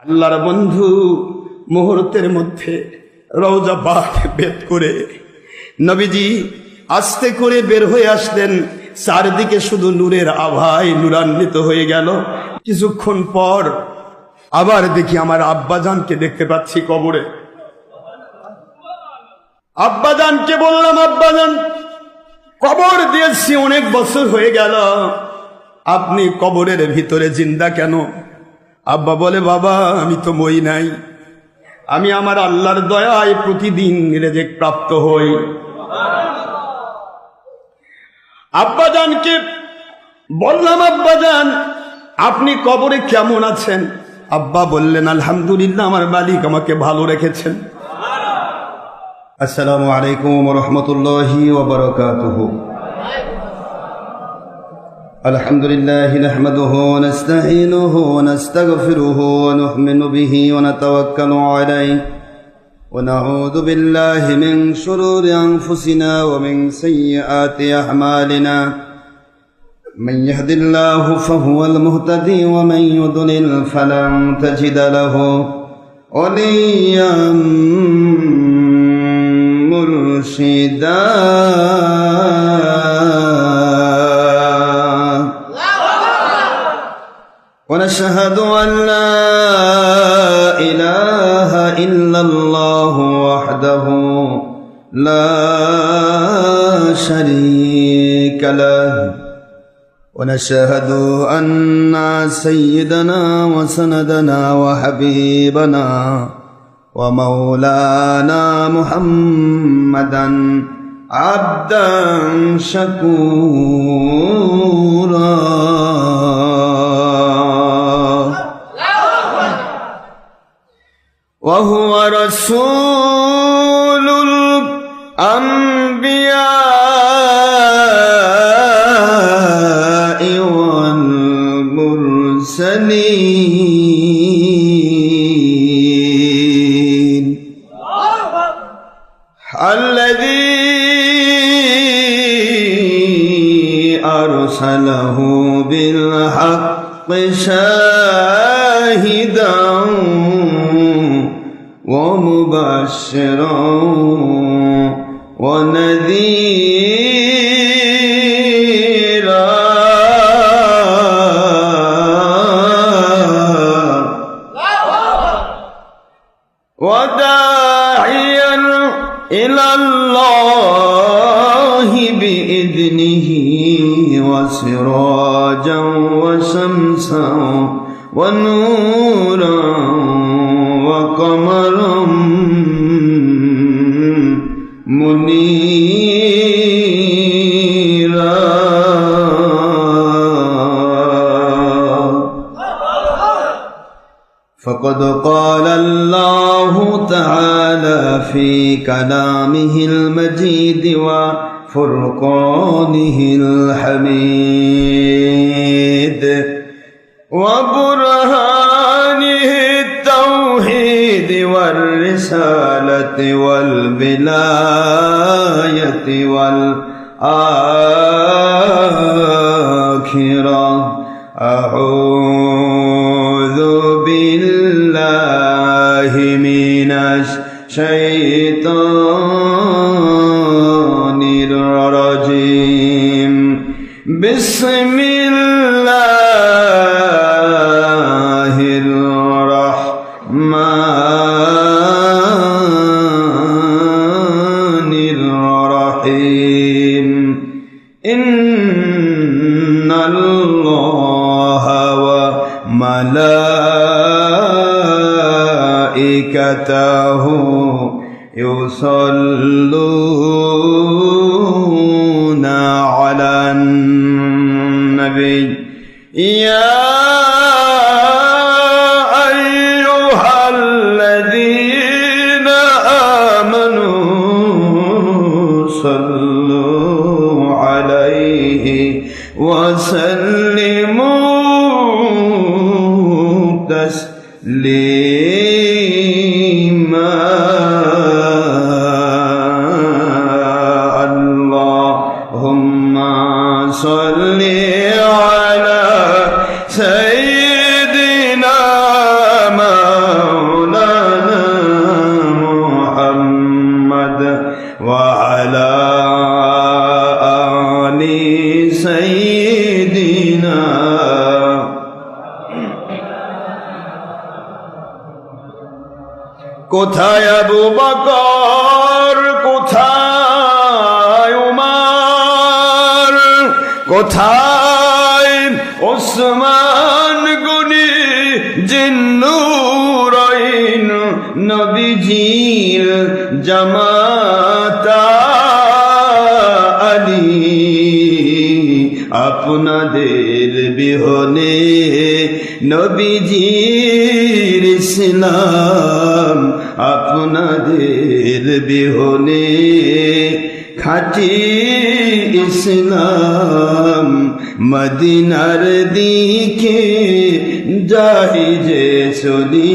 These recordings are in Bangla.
আল্লাহর বন্ধু মুহূর্তের মধ্যে রওজা পাক বেদ করে নবীজি আস্তে করে বের হয়ে আসলেন। চারদিকে শুধু নূরের আভায় নূরান্বিত হয়ে গেল। কিছুক্ষণ পর আবার দেখি আমার আব্বাজানকে দেখতে পাচ্ছি কবরে। আব্বাজানকে বললাম, আব্বাজান, কবর দিয়েছি অনেক বছর হয়ে গেল, আপনি কবরের ভিতরে জিন্দা কেন? আব্বা বলে, বাবা আমি তো মই নাই, আমি আমার আল্লাহর দয়ায় প্রতিদিন রিজিক প্রাপ্ত হই। আব্বাজানকে বললাম, আব্বাজান আপনি কবরে কেমন আছেন? আব্বা বললেন, আলহামদুলিল্লাহ, আমার মালিক আমাকে ভালো রেখেছেন। আসসালামু আলাইকুম ওয়া রাহমাতুল্লাহি ওয়া বারাকাতুহু। আলহামদুলিল্লাহি নাহমাদুহু ওয়া নাস্তাঈনুহু ওয়া নাস্তাগফিরুহু ওয়া নু'মিনু বিহি ওয়া নাতাওয়াক্কালু আলাইহি ওয়া নাউযু বিল্লাহি মিন শুরুরি আনফুসিনা ওয়া মিন সাইয়্যাতি আ'মালিনা। من يهد الله فهو المهتدي ومن يضلل فلن تجد له وليا مرشدا. ونشهد أن لا إله إلا الله وحده لا شريك له. ونشهد أن سيدنا وسندنا وحبيبنا ومولانا محمدا عبدا شكورا. وهو رسول الأنبياء والمرسلين الذي أرسله بالحق شاهدا ومبشرا ونذيرا وداعيا إلى الله بإذنه وسراجا وشمسا ونورا وقمرا منيرا. فقد قال الله تعالى في كلامه المجيد وفرقانه الحميد وبرهانه التوحيد والرسالة والولاية والآخرة. أعوذ بالله من الشيطان الرجيم. بسم الله الرحمن الرحيم. إن الله وملائكته يصلون على النبي يا أيها الذين آمنوا صلوا عليه وسلموا تسليما. اللهم صل على سيدنا محمد কোথায় আবু বকর, কোথায় উমর, কোথায় ওসমান গনি জিন্নুরাইন, নবীজির জামাতা আলী। আপনাদের বিহনে নবীজির ইসলাম, আপনাদের বিহনে খাঁটি ইসলাম। মদিনার দিকে যাই যে চলি,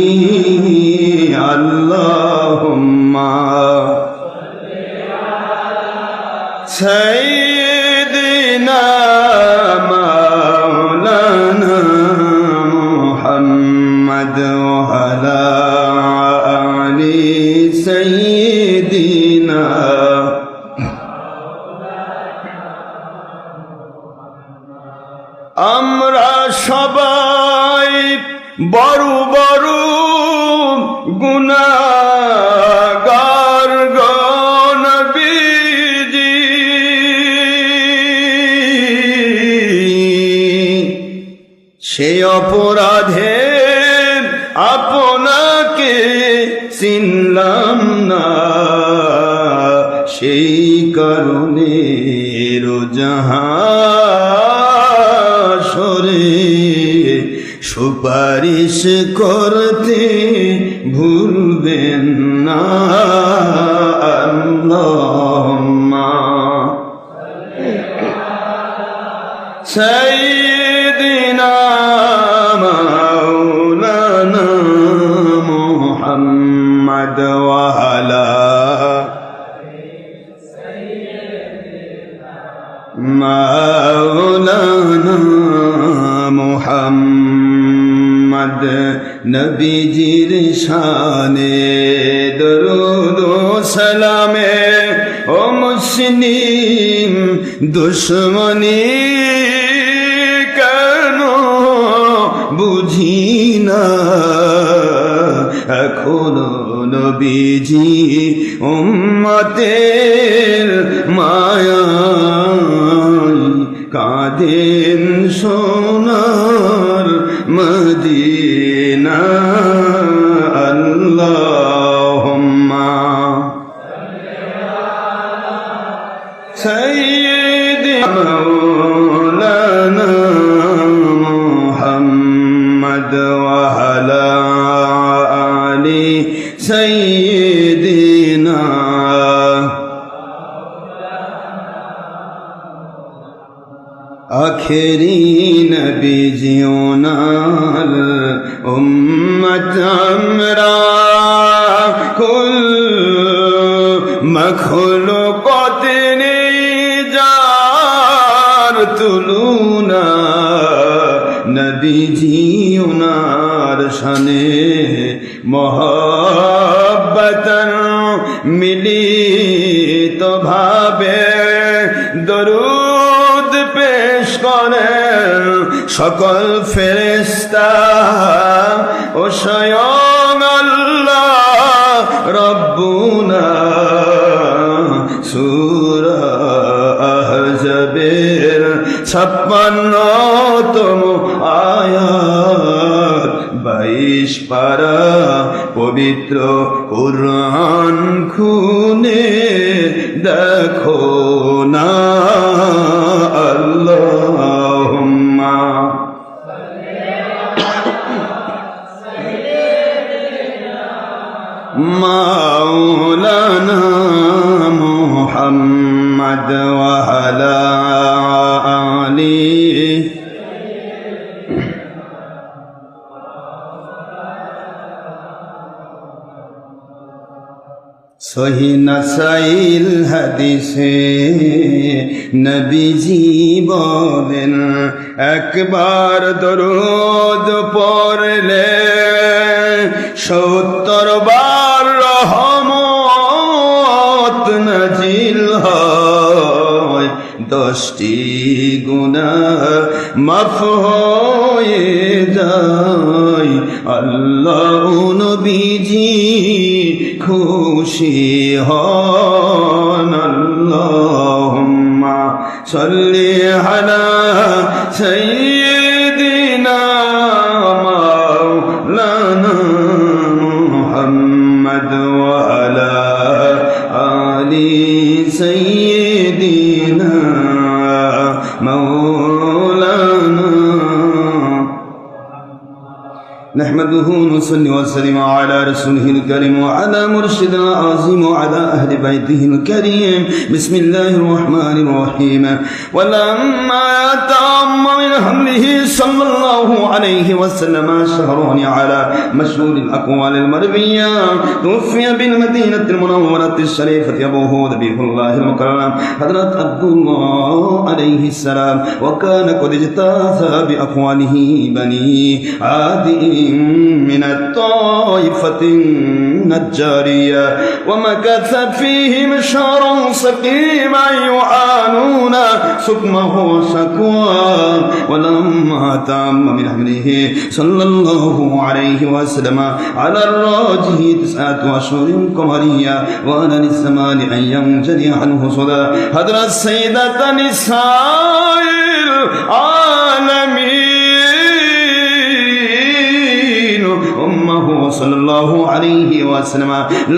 আল্লাহুম্মা সাইয়্যিদিনা মাওলানা মুহাম্মদ ওয়া আলা আলি সাইয়্যিদিনা। আমরা সবাই বড় বড় গুনাহগার গো নবীজি, সে অপরাধে আপনাকে চিনলাম না, সেই কারণে রোজাহাসরে সুপারিশ করতে ভুলবেন না। আল্লাহুম্মা সাইয়্যিদিনা মাওলানা মুহাম্মদ ওয়া আলা মাওলানা মুহাম্মদ। নবীজির শানে দরুদ ও সালামে ও মুসলিম দুশ্মনী কেন বুঝি না, এখনো নবীজি উম্মতের মায়ায় কাঁদেন সোনার মদিনা। আল্লাহুম্মা সাইয়্যিদিনা মাওলানা মুহাম্মদ ওয়া আলা আলি সাইয়্যিদিনা। আখেরি নবীজি ওনার উম্মত আমরা, কুল মখলুকাত নেই যার তুলনা। নবীজি ওনার শানে মহব্বতন মিলিত ভাবে দরুদ পেশ করেন সকল ফেরেশতা ও স্বয়ং আল্লাহ রব্বুনা। সূরা আহজাবের 56তম আয়াত 22 পারা পবিত্র কুরআন খুলে দেখো না। আল্লাহুম্মা মাওলানা মুহাম্মদ ওয়া আলা আলি সহি নাসাইল হাদিসে নবীজি বলেন, একবার দরুদ পড়লে 70 বার রহমত নাজিল হয়, 10টি গুনাহ মাফ হয়ে যায়। আল্লাহ নবীজি খুশি হন। আল্লাহুম্মা সাল্লি আলা সাইয়্যিদিনা মাওলানা মুহাম্মদ ওয়া আলা আলি সাইয়্যিদিনা مولانا نحمده ونصلي وسلم على رسوله الكريم وعلى مرشدنا العظيم وعلى أهل بيته الكريم. بسم الله الرحمن الرحيم. ولما تم من حمله صلى الله عليه وسلم شهران على مشهور الأقوال المروية توفي بالمدينة المنورة الشريفة أبوه نبي الله المكرم حضرت عبد الله عليه السلام وكان قد اجتاز بأقواله بني عادٍ من الطائفة النجارية ومكث فيهم شهرا سقيما يعانون سقمه وشكواه. ولما تم من حمله صلى الله عليه وسلم على الراجح 9 أشهر قمرية وأنا للزمان أن ينجلي عنه صدى حضرت السيدة نساء العالمين أمه صلى الله عليه وسلم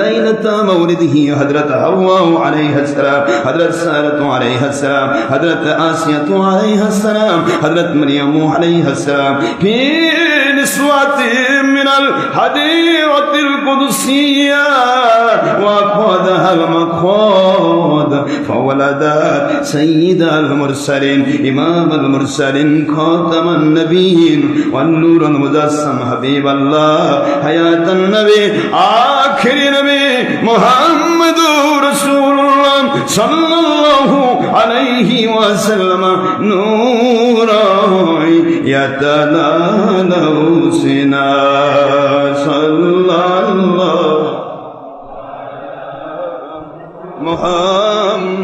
ليلة مولده حضرت حواء عليها السلام حضرت سارة عليها السلام حضرت آسية عليها السلام حضرت مريم عليها السلام في نسوة من الحديقة القدسية وأخذها المخاض فولدت سيد المرسلين إمام المرسلين خاتم النبيين والنور المجسم حبيب الله حياة النبي آخر نبي محمد رسول الله صلى الله عليه وسلم نورا يتلالى سنا صلى الله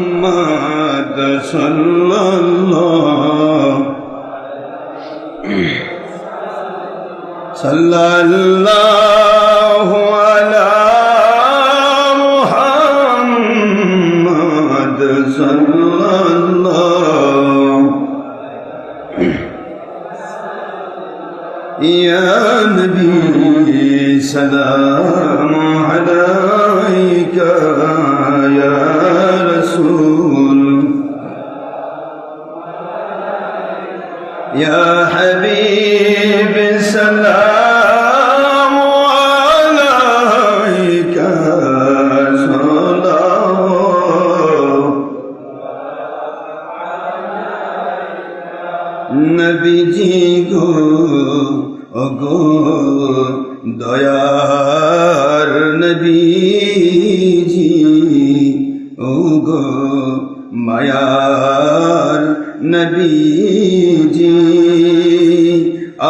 محمد صلى الله صلى الله على محمد صلى الله يا نبي سلام عليك يا رسول يا حبيب سلام عليك صلوات نبي جي گو ওগো দয়ার নবীজি ওগো মায়ার নবীজি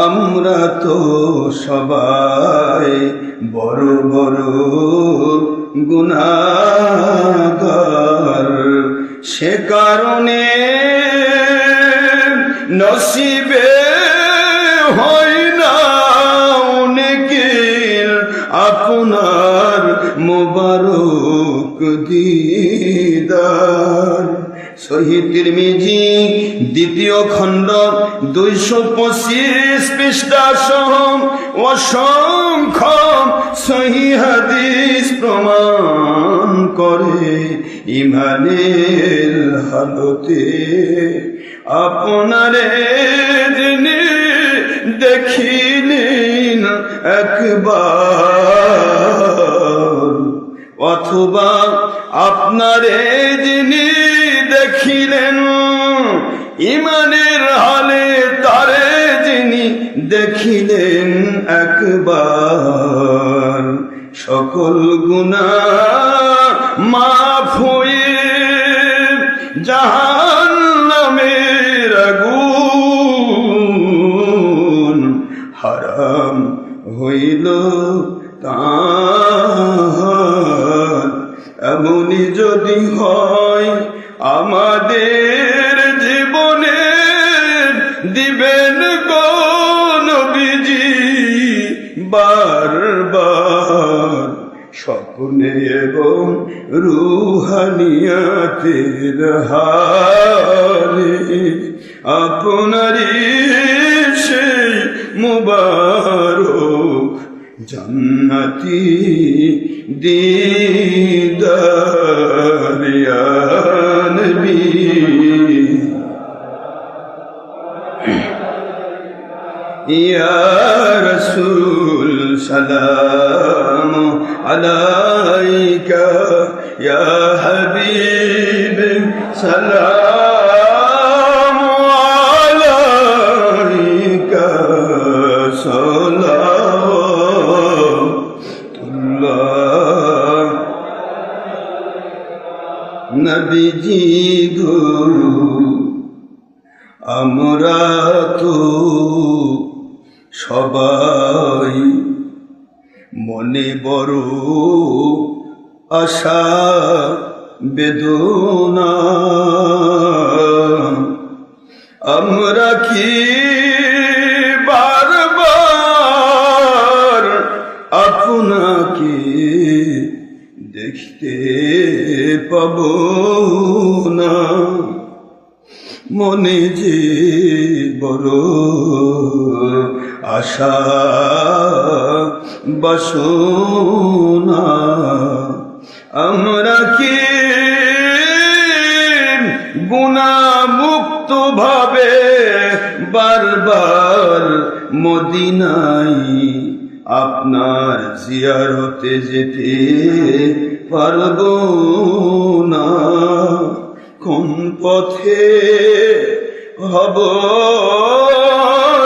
আমরা তো সবাই বড় বড় গুনাহগার সে কারণে নসিবে হয় না অনেকের আপনার মোবারক দিদার। সহিহ তিরমিজি 2য় খণ্ড 225 পৃষ্ঠা সহ অসংখ্য সহিহ হাদিস প্রমাণ করে ইমানের হালতে আপনারে যিনি দেখিলেন একবার অথবা আপনারে যিনি দেখিলেন ইমানের হালে তারে যিনি দেখিলেন একবার সকল গুনাহ মাফ হয়ে জাহান্নামের আগুন হারাম হইল তার। এমনি যদি হয় আমাদের জীবনে দিবেন গো নবীজি বারবার স্বপ্নে এবং রুহানিয়াতের হালে আপনারই সেই মুবারক জান্নাতি দিদার ইয়া নবী ইয়া রাসূল সালাম আলাইকা ইয়া হাবিব সালাম আলাইকা সালাতুল্লাহ নবীজি গো আমরা তো সবাই মনে বড় আশা বেদনা আমরা কি বারবার আপনাকে দেখতে পাব না মনে যে বড় আশা বাসনা আমরা কি গুনাহমুক্ত ভাবে বারবার মদিনায় আপনার জিয়ারতে যেতে পারব না কোন পথে হব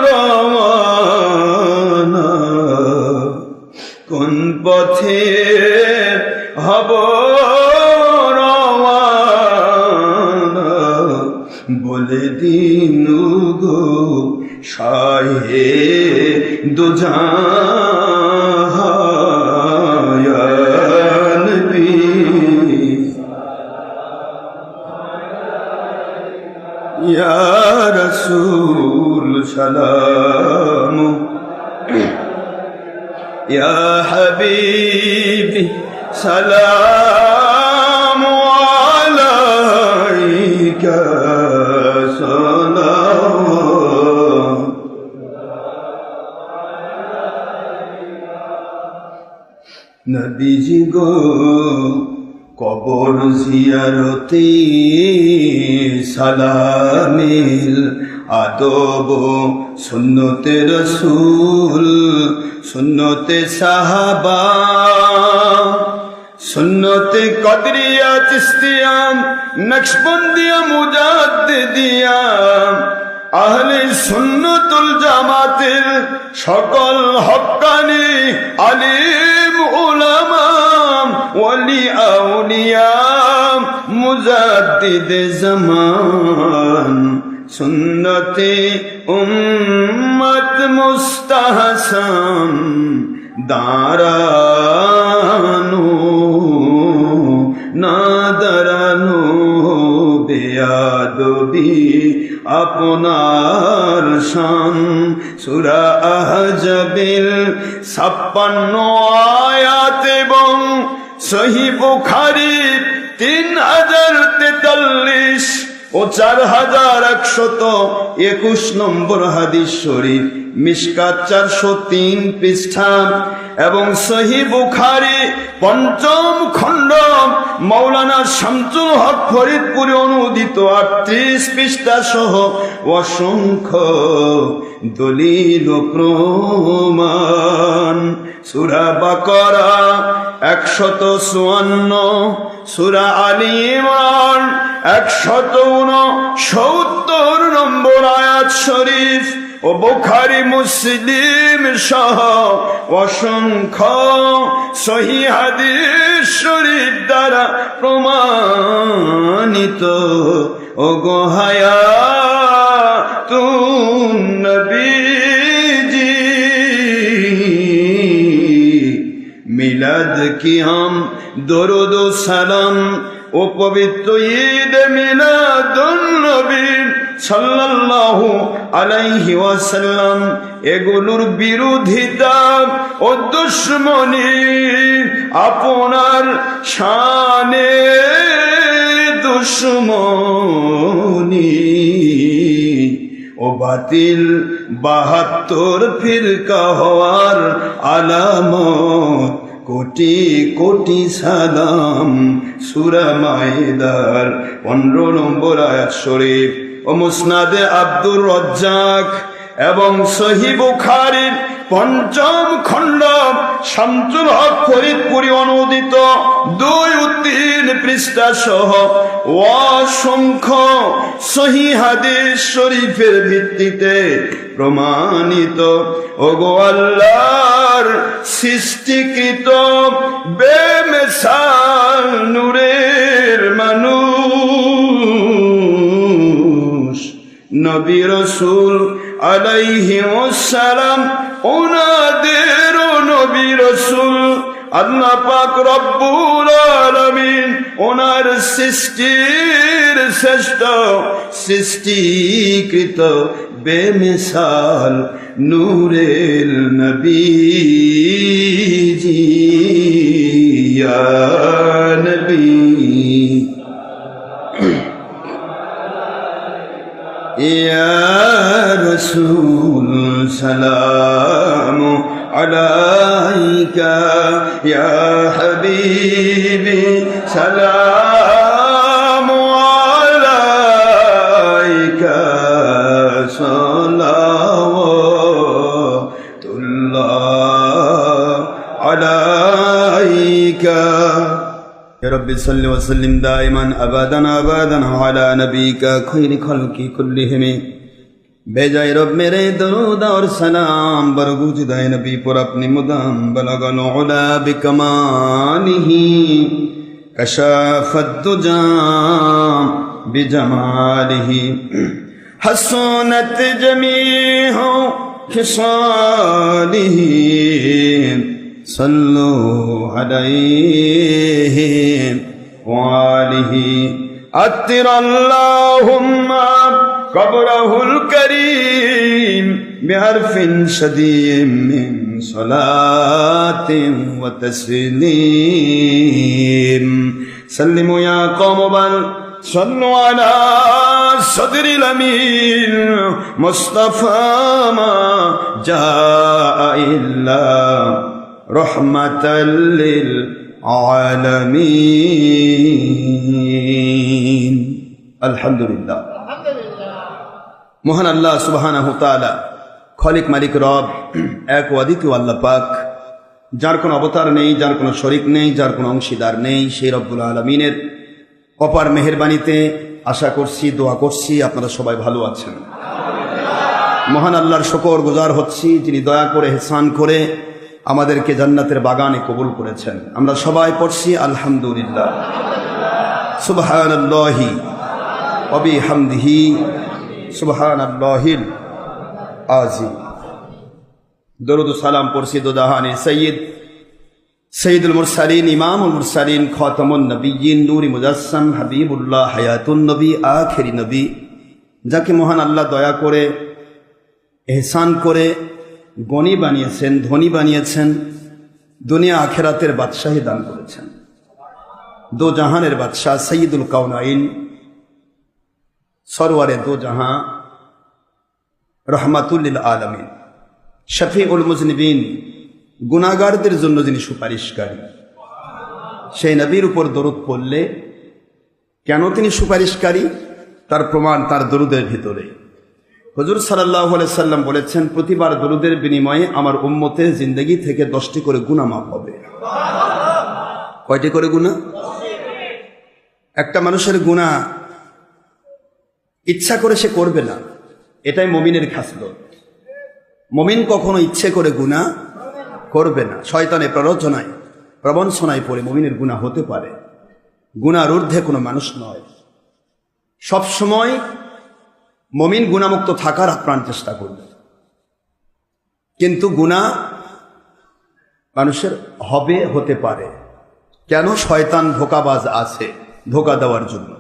রওয়ানা কোন পথে হব রওয়ানা বলে দিন গো শাহে দুজাহান ইয়া নবী ইয়া রাসূল সালাম ইয়া হাবিবি সালাম আলাইকা সালাম নবীজি গো কবর জিয়ারতে সালামিল আদব সুন্নতে রসূল সুন্নতে সাহাবা সুন্নতে কদরিয়া চিশতিয়া নকশবন্দিয়া মুজাদ্দিদিয়া আহলে সুন্নতুল জামাতের সকল হক্কানি আলিম উলামা ওয়ালি আউলিয়া মুজাদ্দিদ জামান সুন্নতে উম্মত মুস্তাহসান দাঁড়ানো না দাঁড়ানো বেয়াদবি আপনার শান সূরা আহজাবের 56 আয়াত এবং সহিহ বুখারী 3043 ও 4121 নম্বর হাদিস শরীফ, মিশকাত 403 পৃষ্ঠা এবং সহিহ বুখারী 5ম খণ্ড মাওলানা শামসুল হক ফরিদপুরে অনুদিত 38 পৃষ্ঠা সহ অসংখ্য দলিল ও প্রমাণ। সূরা বাকারা 154, সূরা আলী ইমরান 169 নম্বর আয়াত শরীফ ও বুখারী মুসলিম সহ অসংখ্য সহিহ হাদিস শরীফ দ্বারা প্রমাণিত। ও গো হায়াতুন নবীজি মিলাদ কি হাম দরুদ ও সালাম ও পবিত্র ঈদ মিলাদুন নবী সাল্লাল্লাহু আলাইহি ওয়াসাল্লাম এগুলোর বিরোধিতা ও দুশমনি আপনার শানে দুশমনি ও বাতিল 72 ফিরকা হওয়ার আলামত কোটি কোটি সালাম সূরা মাইদার 15 নম্বর আয়াত শরীফ ও মুসনাদে আব্দুর রাজ্জাক এবং সহিহ বুখারীর 5ম খণ্ড শামসুল হক ফরিদপুরি অনুদিত 2 ও 3 পৃষ্ঠা সহ অসংখ্য সহিহ হাদিস শরীফের ভিত্তিতে প্রমাণিত ওগো আল্লাহর সৃষ্টিকৃত বেমিসাল নূরের মানুষ নবী রাসূল আলাইহিস সালাম ওনাদের নবী রাসূল আল্লাহ পাক রব্বুল আলামিন ওনার সৃষ্টির শ্রেষ্ঠ সৃষ্টিকৃত বেমিসাল নূরের নবীজি ইয়া নবী ইয়া রাসূল সালামু আলাইকা ইয়া হাবিবি সালামু আলাইকা সালাওয়াতুল্লাহ আলাইকা يا رب صل وسلم دائما ابدا على نبيك خير خلق كلهم बेजाय रब मेरे दरूद और सलाम बरगुज़दाए नबी पर अपनी मुदाम बलगल उला बिकमालिही कशाफत दुजा बिजमालिही हसनत जमीहो खिसालिही सल्लु अलैहि वालिही अत्तिरल्लाहुम्मा कब्रहुल करीम बिहरफिन शदीम मिन सलातिन व तस्लीम सल्लिमु या कौम बल सल्लु अला सदरिल अमीन मुस्तफा मा जाअ इल्ला रहमतल लिल आलमीन अल्हम्दुलिल्लाह মহান আল্লাহ সুবহানাহু তাআলা খলিক মালিক রব এক ও অদ্বিতীয় আল্লাহ পাক যার কোনো অবতার নেই যার কোনো শরীক নেই যার কোনো অংশীদার নেই সেই রব্বুল আলামিনের অপার মেহেরবানিতে আশা করছি দোয়া করছি আপনারা সবাই ভালো আছেন মহান আল্লাহর শুকর গুজার হচ্ছি যিনি দয়া করে ইহসান করে আমাদেরকে জান্নাতের বাগানে কবুল করেছেন আমরা সবাই পড়ছি আলহামদুলিল্লাহ সুবহানাল্লাহি ওয়া বিহামদিহি সুবহানাল্লাহিল আযীম দরুদ ও সালাম পড়ছি দো জাহানে সৈয়দুল মুরসালিন ইমামুল মুরসালিন খাতামুন নবিয়্যিন নূরি মুজাসসাম হাবিবুল্লাহ হায়াতুন নবী আখিরি নবী যাকে মহান আল্লাহ দয়া করে ইহসান করে গণী বানিয়েছেন ধনী বানিয়েছেন দুনিয়া আখিরাতের বাদশাহী দান করেছেন দো জাহানের বাদশাহ সৈয়দুল কাউনাইন সরওয়ারে দো জাহাঁ রহমাতুল লিল আলামিন শফিউল মুজনিবিন গুনাহগারদের জন্য যিনি সুপারিশকারী সেই নবীর উপর দরুদ পড়লে কেন তিনি সুপারিশকারী তার প্রমাণ তার দরুদের ভিতরে হুজুর সাল্লাল্লাহু আলাইহি সাল্লাম বলেছেন প্রতিবার দরুদের বিনিময়ে আমার উম্মতের জিন্দেগি থেকে 10টি করে গুনাহ মাফ হবে কয়টি করে গুনাহ একটা মানুষের গুনাহ ইচ্ছা করে সে করবে না এটাই মুমিনের খাসলত মুমিন কখনো ইচ্ছে করে গুনাহ করবে না শয়তানের প্রবঞ্চনায় পড়ে মুমিনের গুনাহ হতে পারে গুনাহর ঊর্ধ্বে কোনো মানুষ নয় সব সময় মুমিন গুনাহমুক্ত থাকার আপ্রাণ চেষ্টা করবে কিন্তু গুনাহ মানুষের হতে পারে কেন শয়তান ধোঁকাবাজ আছে ধোঁকা দেওয়ার জন্য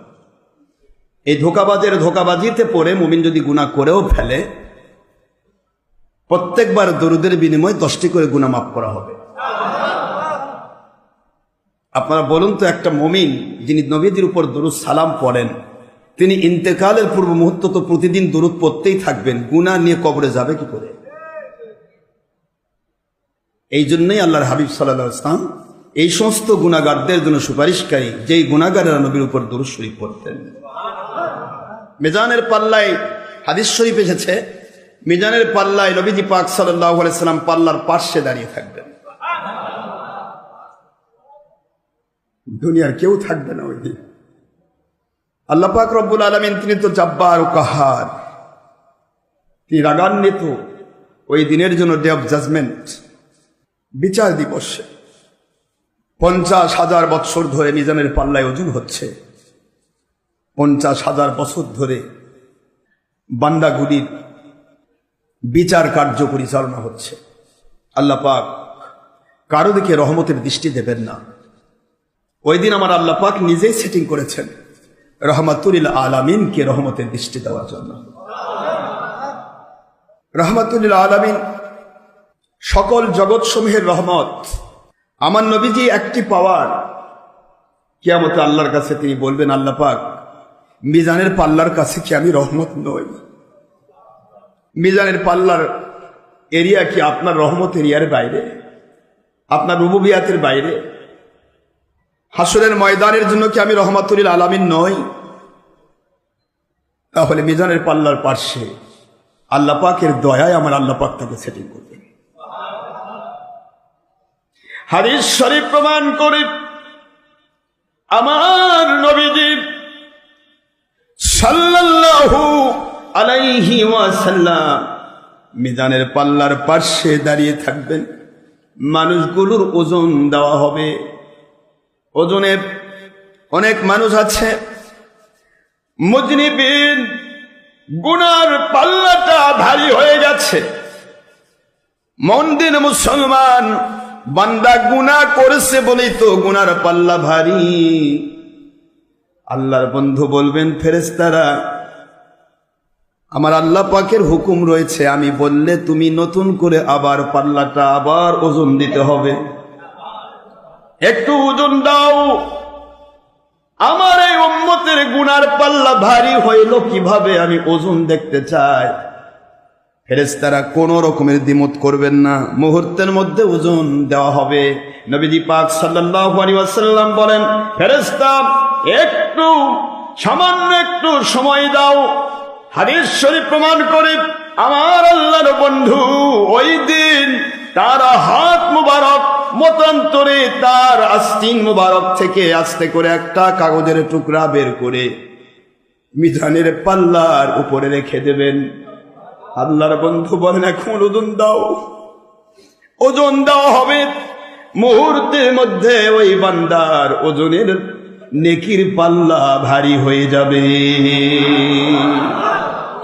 এই ধোঁকাবাজের ধোঁকাবাজিতে পড়ে মুমিন যদি গুনাহ করেও ফেলে, প্রত্যেকবার দরুদের বিনিময়ে 10টি করে গুনাহ মাফ করা হবে। আপনারা বলুন তো, একটা মুমিন যিনি নবীজির উপর দরুদ সালাম পড়েন, তিনি ইন্তেকালের পূর্ব মুহূর্ত তো প্রতিদিন দরুদ পড়তেই থাকবেন, গুনাহ নিয়ে কবরে যাবে কি করে? এই জন্যই আল্লাহর হাবিব সাল্লাল্লাহু আলাইহি ওয়াসাল্লাম এই সমস্ত গুনাহগারদের জন্য সুপারিশকারী, যেই গুনাহগারেরা নবীর উপর দরুদ শরীফ পড়তেন। মিজানের পাল্লায় হাদিস শরীফ এসেছে, মিজানের পাল্লায় নবীজি পাক সাল্লাল্লাহু আলাইহি ওয়াসাল্লাম পাল্লার পাশে দাঁড়িয়ে থাকবেন, দুনিয়ার কেউ থাকবে না ওই দিন। আল্লাহ পাক রব্বুল আলামিন তিনি তো জব্বার ও কাহার, তিনি রাগান্বিত। ওই দিনের জন্য ডে অফ জাজমেন্ট, বিচার দিবসে 50,000 বৎসর ধরে মিজানের পাল্লায় ওজন হচ্ছে। 50,000 বছর ধরে বান্দাগুলির বিচার কার্য পরিচালনা হচ্ছে। আল্লাহ পাক কারো দিকে রহমতের দৃষ্টি দেবেন না। ওই দিন আমার আল্লাহ পাক নিজেই সেটিং করেছেন রহমাতুল আলামিনকে রহমতের দৃষ্টি দেওয়ার জন্য। রহমাতুল আলামিন সকল জগৎ সমূহের রহমত। আমার নবীজি একটি পাওয়ার, কিয়ামতে আল্লাহর কাছে তিনি বলবেন, আল্লাহ পাক মিজানের পাল্লার কাছে কি আমি রহমত নই? মিজানের পাল্লার এরিয়া কি আপনার রহমত এরিয়ার বাইরে, আপনার রুবুবিয়াতের বাইরে? হাসরের ময়দানের জন্য কি আমি রহমাতুল আলামিন নই? তাহলে মিজানের পাল্লার পাশে আল্লাহ পাকের দয়ায় আমার আল্লাহ পাক তাকে সেটিং করবেন। হাদিস শরীফ প্রমাণ করে আমার নবীজি সাল্লাল্লাহু আলাইহি ওয়াসাল্লাম মিজানের পাল্লার পাশে দাঁড়িয়ে থাকবেন। মানুষগুলোর ওজন দেওয়া হবে। ওজনের অনেক মানুষ আছে, মুজনিবিন, গুনার পাল্লাটা ভারী হয়ে গেছে। মন দিন মুসলমান, বান্দা গুনাহ করেছে বলেই তো গুনার পাল্লা ভারী। আল্লাহর বন্ধু বলবেন, ফেরেশতারা আমার আল্লাহ পাকের হুকুম রয়েছে, আমি বললে তুমি নতুন করে আবার পাল্লাটা আবার ওজন দিতে হবে, একটু ওজন দাও। আমার এই উম্মতের গুনার পাল্লা ভারী হইল কিভাবে, আমি ওজন দেখতে চাই। ফেরেশতারা কোন রকমের দ্বিমত করবেন না, মুহূর্তের মধ্যে ওজন দেওয়া হবে। নবীজি পাক সাল্লাল্লাহু আলাইহি ওয়াসাল্লাম বলেন, ফেরেশতা একটু সামান্য একটু সময় দাও। হাদিস শরীফ প্রমাণ করে আমার আল্লাহর বন্ধু ওই দিন তার হাত মুবারক মতান্তরে তার আস্তিন মুবারক থেকে আস্তে করে একটা কাগজের টুকরা বের করে মিজানের পাল্লার উপরে রেখে দেবেন। আল্লাহর বন্ধু বলেন, এখন ওজন দাও। ওজন দেওয়া হবে, মুহূর্তের মধ্যে ওই বান্দার ওজনের নেকির পাল্লা ভারী হয়ে যাবে।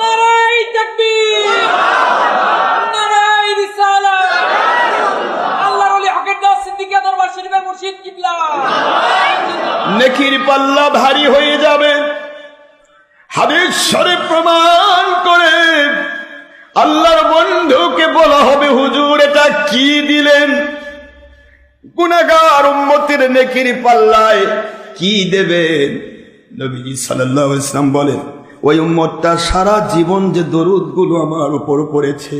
নারায়ে তাকবীর, নারায়ে রিসালাত। আল্লাহর ওলি হকের দাস সিদ্দিকিয়া দরবার শরীফের মুর্শিদ কিবলা, নেকির পাল্লা ভারী হয়ে যাবে। হাদিস শরীফ প্রমাণ করে আল্লাহর বন্ধুকে বলা হবে, হুজুর এটা কি দিলেন? গুনাহগার উম্মতের নেকির পাল্লায় কি দেবেন? নবী সাল্লাল্লাহু আলাইহি ওয়াসাল্লাম বলেন, ওই উম্মতটা সারা জীবন যে দরুদগুলো আমার উপর পড়েছে,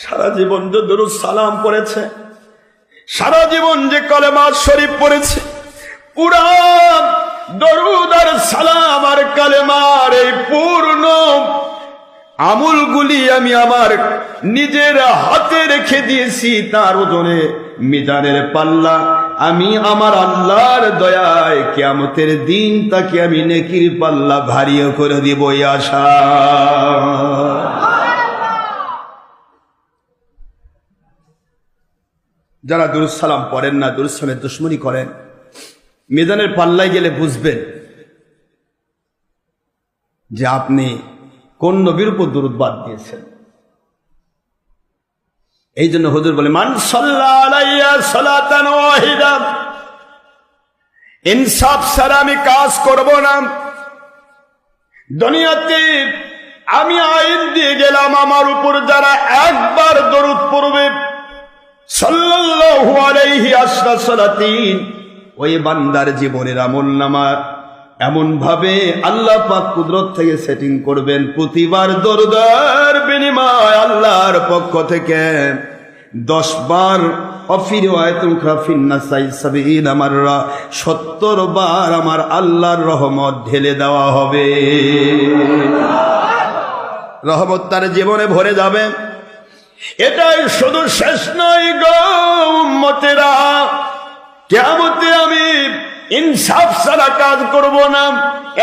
সারা জীবন যে দরুদ সালাম পড়েছে, সারা জীবন যে কলেমা শরীফ পড়েছে, পুরা দরুদ আর সালাম আর কালেমার এই পূর্ণ আমলগুলি আমি আমার নিজের হাতে রেখে দিয়েছি। তার ওজনে মিজানের পাল্লা আমি আমার আল্লাহর দয়ায় কিয়ামতের দিন তাকে আমি নেকির পাল্লা ভারী করে দিব এই আশা। যারা দুরূদ সালাম পড়েন না, দুরূদ সালামের দুশমনি করেন, মিজানের পাল্লায় গেলে বুঝবেন যে আপনি কোন নবীর উপর দরুদ বাদ দিয়েছেন। এই জন্য হুজুর বলে, মান সাল্লা আলাইয়া সালাতান ওয়াহিদা, ইনসাফ ছাড়া আমি কাজ করব না। দুনিয়াতে আমি আইন দিয়ে গেলাম, আমার উপর যারা একবার দরুদ পড়বে সাল্লাল্লাহু আলাইহি আসসালাতিন, ওই বান্দার জীবনের আমলনামা এমন ভাবে আল্লাহ পাক কুদরত থেকে সেটিং করবেন, প্রতিবার দরুদের বিনিময় আল্লাহর পক্ষ থেকে 10 বার অফি রিওয়ায়াতুল খাফিন নাসাই 70 মাররা 70 বার আমার আল্লাহর রহমত ঢেলে দেওয়া হবে। রহমত তার জীবনে ভরে যাবে। এটাই শুধু শেষ নয় গো উম্মতেরা, কিয়ামতে আমি ইনসাফ ছাড়া কাজ করব না,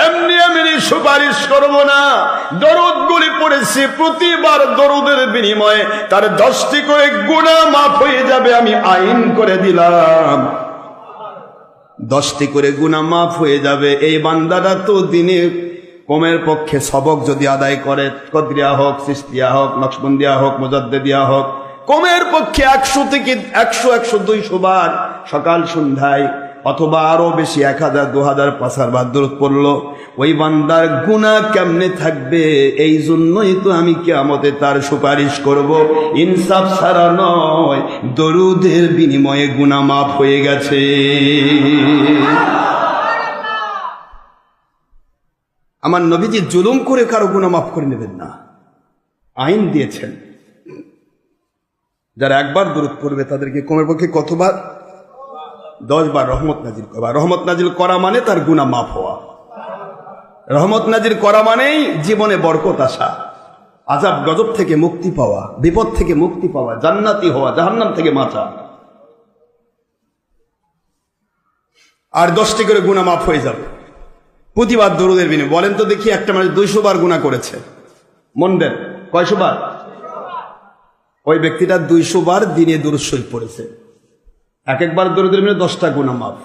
এমনি এমনি সুপারিশ করব না। দরুদগুলি পড়েছি, প্রতিবার দরুদের বিনিময়ে তার 10টি করে গুনাহ মাফ হয়ে যাবে। আমি আইন করে দিলাম 10টি করে গুনাহ মাফ হয়ে যাবে। এই বান্দাটা তো দিনে কমের পক্ষে সবক যদি আদায় করে, কদরিয়া হোক, চিশতিয়া হোক, নকশবন্দিয়া হোক, মুজাদ্দিদিয়া হোক, কমের পক্ষে 100 থেকে 100-200 বার সকাল সন্ধ্যায়, অথবা আরো বেশি 1000, 2000, 5000 বার দরুদ পড়লো, ওই বান্দার গুনাহ কেমনে থাকবে? এই জন্যই তো আমি কিয়ামতে তার সুপারিশ করব। ইনসাফ ছাড়া নয়, দরুদের বিনিময়ে গুনাহ মাফ হয়ে গেছে। আমার নবীজি জুলুম করে কারো গুনাহ মাফ করে নেবেন না, আইন দিয়েছেন। যারা একবার দরুদ পড়বে তাদেরকে কমের পক্ষে কতবার? 10 বার রহমত নাজিল করা। রহমত নাজিল করা মানে তার গুনাহ মাফ হওয়া। রহমত নাজিল করা মানেই জীবনে বরকত আসা, আযাব গজব থেকে মুক্তি পাওয়া, বিপদ থেকে মুক্তি পাওয়া, জান্নাতি হওয়া, জাহান্নাম থেকে বাঁচা। আর 10টি করে গুনাহ মাফ হয়ে যাবে প্রতিবার দরুদের বিনিময়ে। বলেন তো দেখি, একটা মানুষ 200 বার গুনাহ করেছে, মন দেন কয়শো বার? ওই ব্যক্তিটা 200 বার দিনে দুরূদ শরীফ পড়েছে, একবার দরুদের বিনিময়ে 10টা গুনাহ মাফ।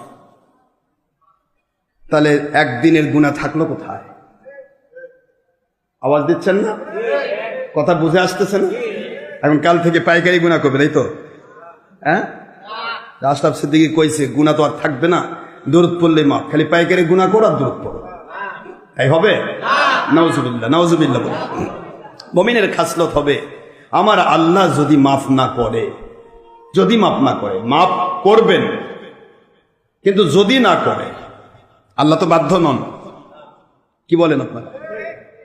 তাহলে একদিনের গুনাহ থাকলো কোথায়? আওয়াজ দিচ্ছেন না? কথা বুঝে আসতেছে না? এখন কাল থেকে পাইকারি গুনাহ করবে, তাই তো? হ্যাঁ, আশরাফ সিদ্দিকী কইছে গুনাহ তো আর থাকবে না, দরুদ পড়লে মাফ, খালি পাইকারি গুনাহ করো আর দরুদ পড়ো, তাই হবে? নাউজুবিল্লাহ, নাউজুবিল্লাহ। মুমিনের খাসলত হবে, আমার আল্লাহ যদি মাফ না করে, যদি মাফ না করে, মাফ করবেন, কিন্তু যদি না করে, আল্লাহ তো বাধ্য নন। কি বলেন আপনারা?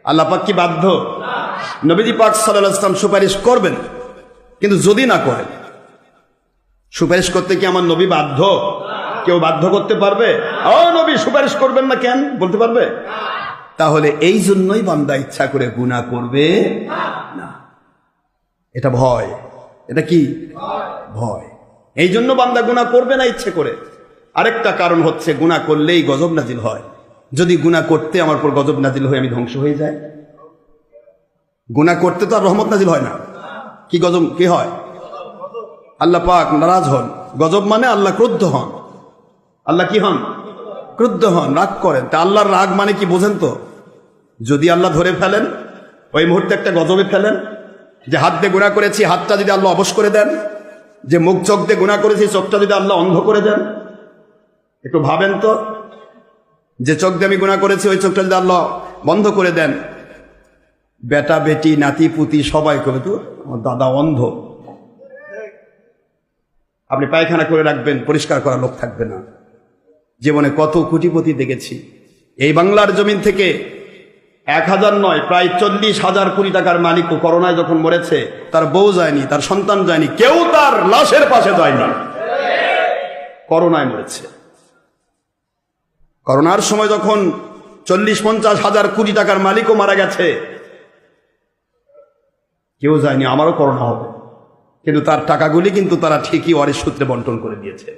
আল্লাহ পাক কি বাধ্য? নবীজি পাক সাল্লাল্লাহু আলাইহি ওয়াসাল্লাম সুপারিশ করবেন, কিন্তু যদি না করেন, সুপারিশ করতে কি আমার নবী বাধ্য? কেউ বাধ্য করতে পারবে? ও নবী সুপারিশ করবেন না কেন বলতে পারবে? তাহলে এই জন্যই বান্দা ইচ্ছা করে গুনাহ করবে না। এটা ভয়। এটা কি ভয়? এই জন্য বান্দা গুনাহ করবে না ইচ্ছে করে। আরেকটা কারণ হচ্ছে, গুনাহ করলেই গজব নাজিল হয়। যদি গুনাহ করতে আমার উপর গজব নাজিল হয়ে আমি ধ্বংস হয়ে যাই, গুনাহ করতে তো আর রহমত নাজিল হয় না। কি গজব কি হয়? আল্লাহ পাক নারাজ হন। গজব মানে আল্লাহ ক্রুদ্ধ হন। আল্লাহ কি হন? ক্রুদ্ধ হন, রাগ করেন। তা আল্লাহর রাগ মানে কি বোঝেন তো? যদি আল্লাহ ধরে ফেলেন, ওই মুহূর্তে একটা গজবে ফেলেন, যে হাত দিয়ে গুনাহ করেছি, হাতটা যদি আল্লাহ অবশ করে দেন, যে মুখ চোখ দিয়ে গুনাহ করেছি, চোখটা যদি আল্লাহ অন্ধ করে দেন, একটু ভাবেন তো, যে চোখ দিয়ে আমি গুনাহ করেছি, ওই চোখটা যদি আল্লাহ বন্ধ করে দেন, বেটা বেটি নাতি পুতি সবাই করে, তো আমার দাদা অন্ধ। আপনি পায়খানা করে রাখবেন, পরিষ্কার করা লোক থাকবে না। জীবনে কত কোটিপতি দেখেছি এই বাংলার জমিন থেকে, 1000 নয়, প্রায় 40,000 কোটি টাকার মালিক করোনায় যখন মরেছে, তার বউ যায়নি, তার সন্তান যায়নি, কেউ তার লাশের পাশে যায়নি, করোনায় মরেছে। করোনার সময় যখন 40-50 হাজার কোটি টাকার মালিকও মারা গেছে, কেউ যায়নি আমারও করোনা হবে, কিন্তু তার টাকাগুলি কিন্তু তারা ঠিকই ওয়ারিশ সূত্রে বন্টন করে দিয়েছে,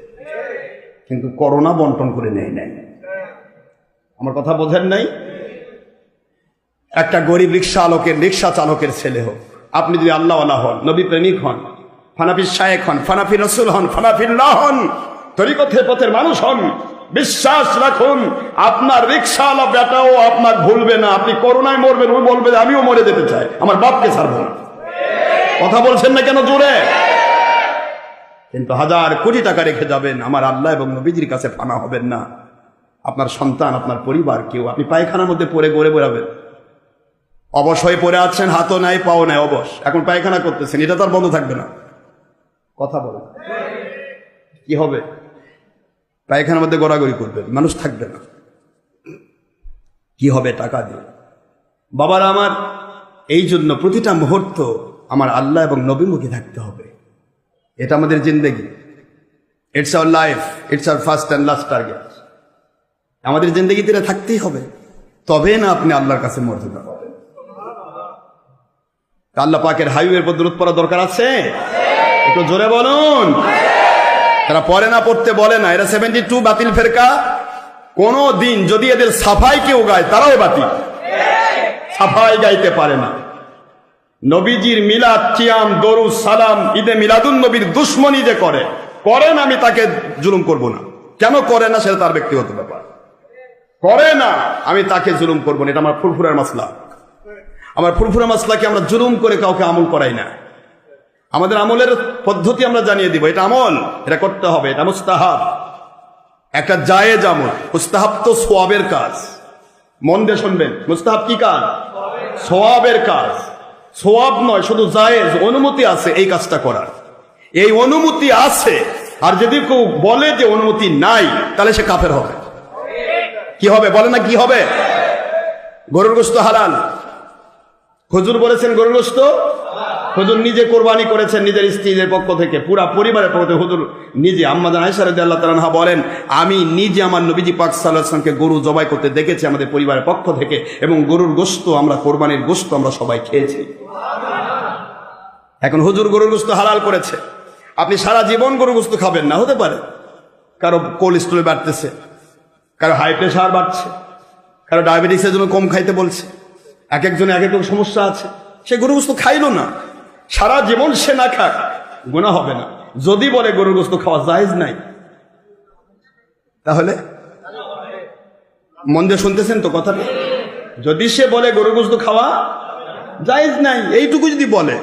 কিন্তু করোনা বন্টন করে নেয় নাই। আমার কথা বোঝেন নাই? একটা গরিব রিক্সা চালকের ছেলে হোক, আপনি যদি আল্লাহওয়ালা হন, নবী প্রেমিক হন, ফানাফির শায়েখ হন, ফানাফির রাসূল হন, ফানাফিল্লাহ হন, তরিকতের পথের মানুষ হন, বিশ্বাস রাখুন আপনার রিক্সাওয়ালা বেটাও আপনার ভুলবে না। আপনি করোনায় মরবেন, ও বলবে আমিও মরে যেতে চাই, আমার বাপকে ছাড়বো না। কথা বলছেন না কেন জোরে? কিন্তু 1000 কোটি টাকা রেখে যাবেন, আমার আল্লাহ এবং নবীজির কাছে ফানা হবেন না। আপনার সন্তান, আপনার পরিবার, কেউ, আপনি পায়খানার মধ্যে পড়ে গড়ে বেড়াবেন, অবশ হয়ে পড়ে আছেন, হাতও নাই পাও নাই, অবশ, এখন পায়খানা করতেছেন, এটা তো আর বন্ধ থাকবে না। কথা বলেন, কি হবে? পায়খানার মধ্যে গড়াগড়ি করবে, মানুষ থাকবে না। কি হবে টাকা দিয়ে? বাবারা আমার, এই জন্য প্রতিটা মুহূর্ত আমার আল্লাহ এবং নবীমুখী থাকতে হবে। এটা আমাদের জিন্দেগি, it's our life, it's our first and last target. আমাদের জিন্দেগিতে এটা থাকতেই হবে, তবে না আপনি আল্লাহর কাছে মর্যাদা পাবেন। আল্লাহ পাকের হাইওয়ের পর দূরত্ব পড়া দরকার আছে? একটু জোরে বলুন। এরা পড়ে না, পড়তে বলে না, এরা 72 বাতিল ফেরকা। কোন দিন যদি এদের সাফাই কেউ গায়, তারাও বাতিল, সাফাই গাইতে পারে না। নবীজির মিলাদ, কিয়াম, দরুদ, সালাম, ঈদে মিলাদুন নবীর দুশ্মনী যে করেন, আমি তাকে জুলুম করব না। কেন করে না সেটা তার ব্যক্তিগত ব্যাপার। করে না, আমি তাকে জুলুম করব না, এটা আমার ফুরফুরার মাসলা। আমার ফুরফুরা মাসলাকে আমরা জুলুম করে কাউকে আমল করাই না। আমাদের আমলের পদ্ধতি আমরা জানিয়ে দিব, এটা আমল, এটা করতে হবে, এটা মুস্তাহাব, একটা জায়েজ আমল। মুস্তাহাব তো সোয়াবের কাজ, মন দিয়ে শুনবেন। মুস্তাহাব কি কাজ? সোয়াবের কাজ। সোয়াব নয়, শুধু জায়েজ, অনুমতি আছে এই কাজটা করার। এই অনুমতি আছে, আর যদি কেউ বলে যে অনুমতি নাই, তাহলে সে কাফের হবে। কি হবে বলে না? কি হবে? গরুর গোশত হালাল, হুজুর বলেছেন গরুর গোশত। হুজুর নিজে কোরবানি করেছেন নিজের স্ত্রীদের পক্ষ থেকে, পুরা পরিবারের পক্ষ থেকে। হুজুর নিজে, আম্মা জান আয়েশা রাদিয়াল্লাহু তাআলা আনহা বলেন, আমি নিজে আমার নবীজি পাক সাল্লাল্লাহু আলাইহি ওয়াসাল্লামকে গরু জবাই করতে দেখেছি আমাদের পরিবারের পক্ষ থেকে, এবং গরুর গোশত, আমরা কোরবানির গোশত আমরা সবাই খেয়েছি। এখন হুজুর গরুর গোশত হালাল করেছে, আপনি সারা জীবন গরুর গোশত খাবেন না, হতে পারে। কারো কোলেস্ট্রল বাড়তেছে, কারো হাই প্রেশার বাড়ছে, কারো ডায়াবেটিসের জন্য কম খাইতে বলছে, এক একজনে এক এক সমস্যা আছে, সে গরুর গোশত খাইলো না, সারা জীবন সে না খাক, গুনাহ হবে না। যদি বলে গরুর গোশত খাওয়া জায়েজ নাই, তাহলে মন দিয়ে শুনতেছেন তো কথাটা? যদি সে বলে গরুর গোশত খাওয়া জায়েজ নাই, এইটুকু যদি বলে,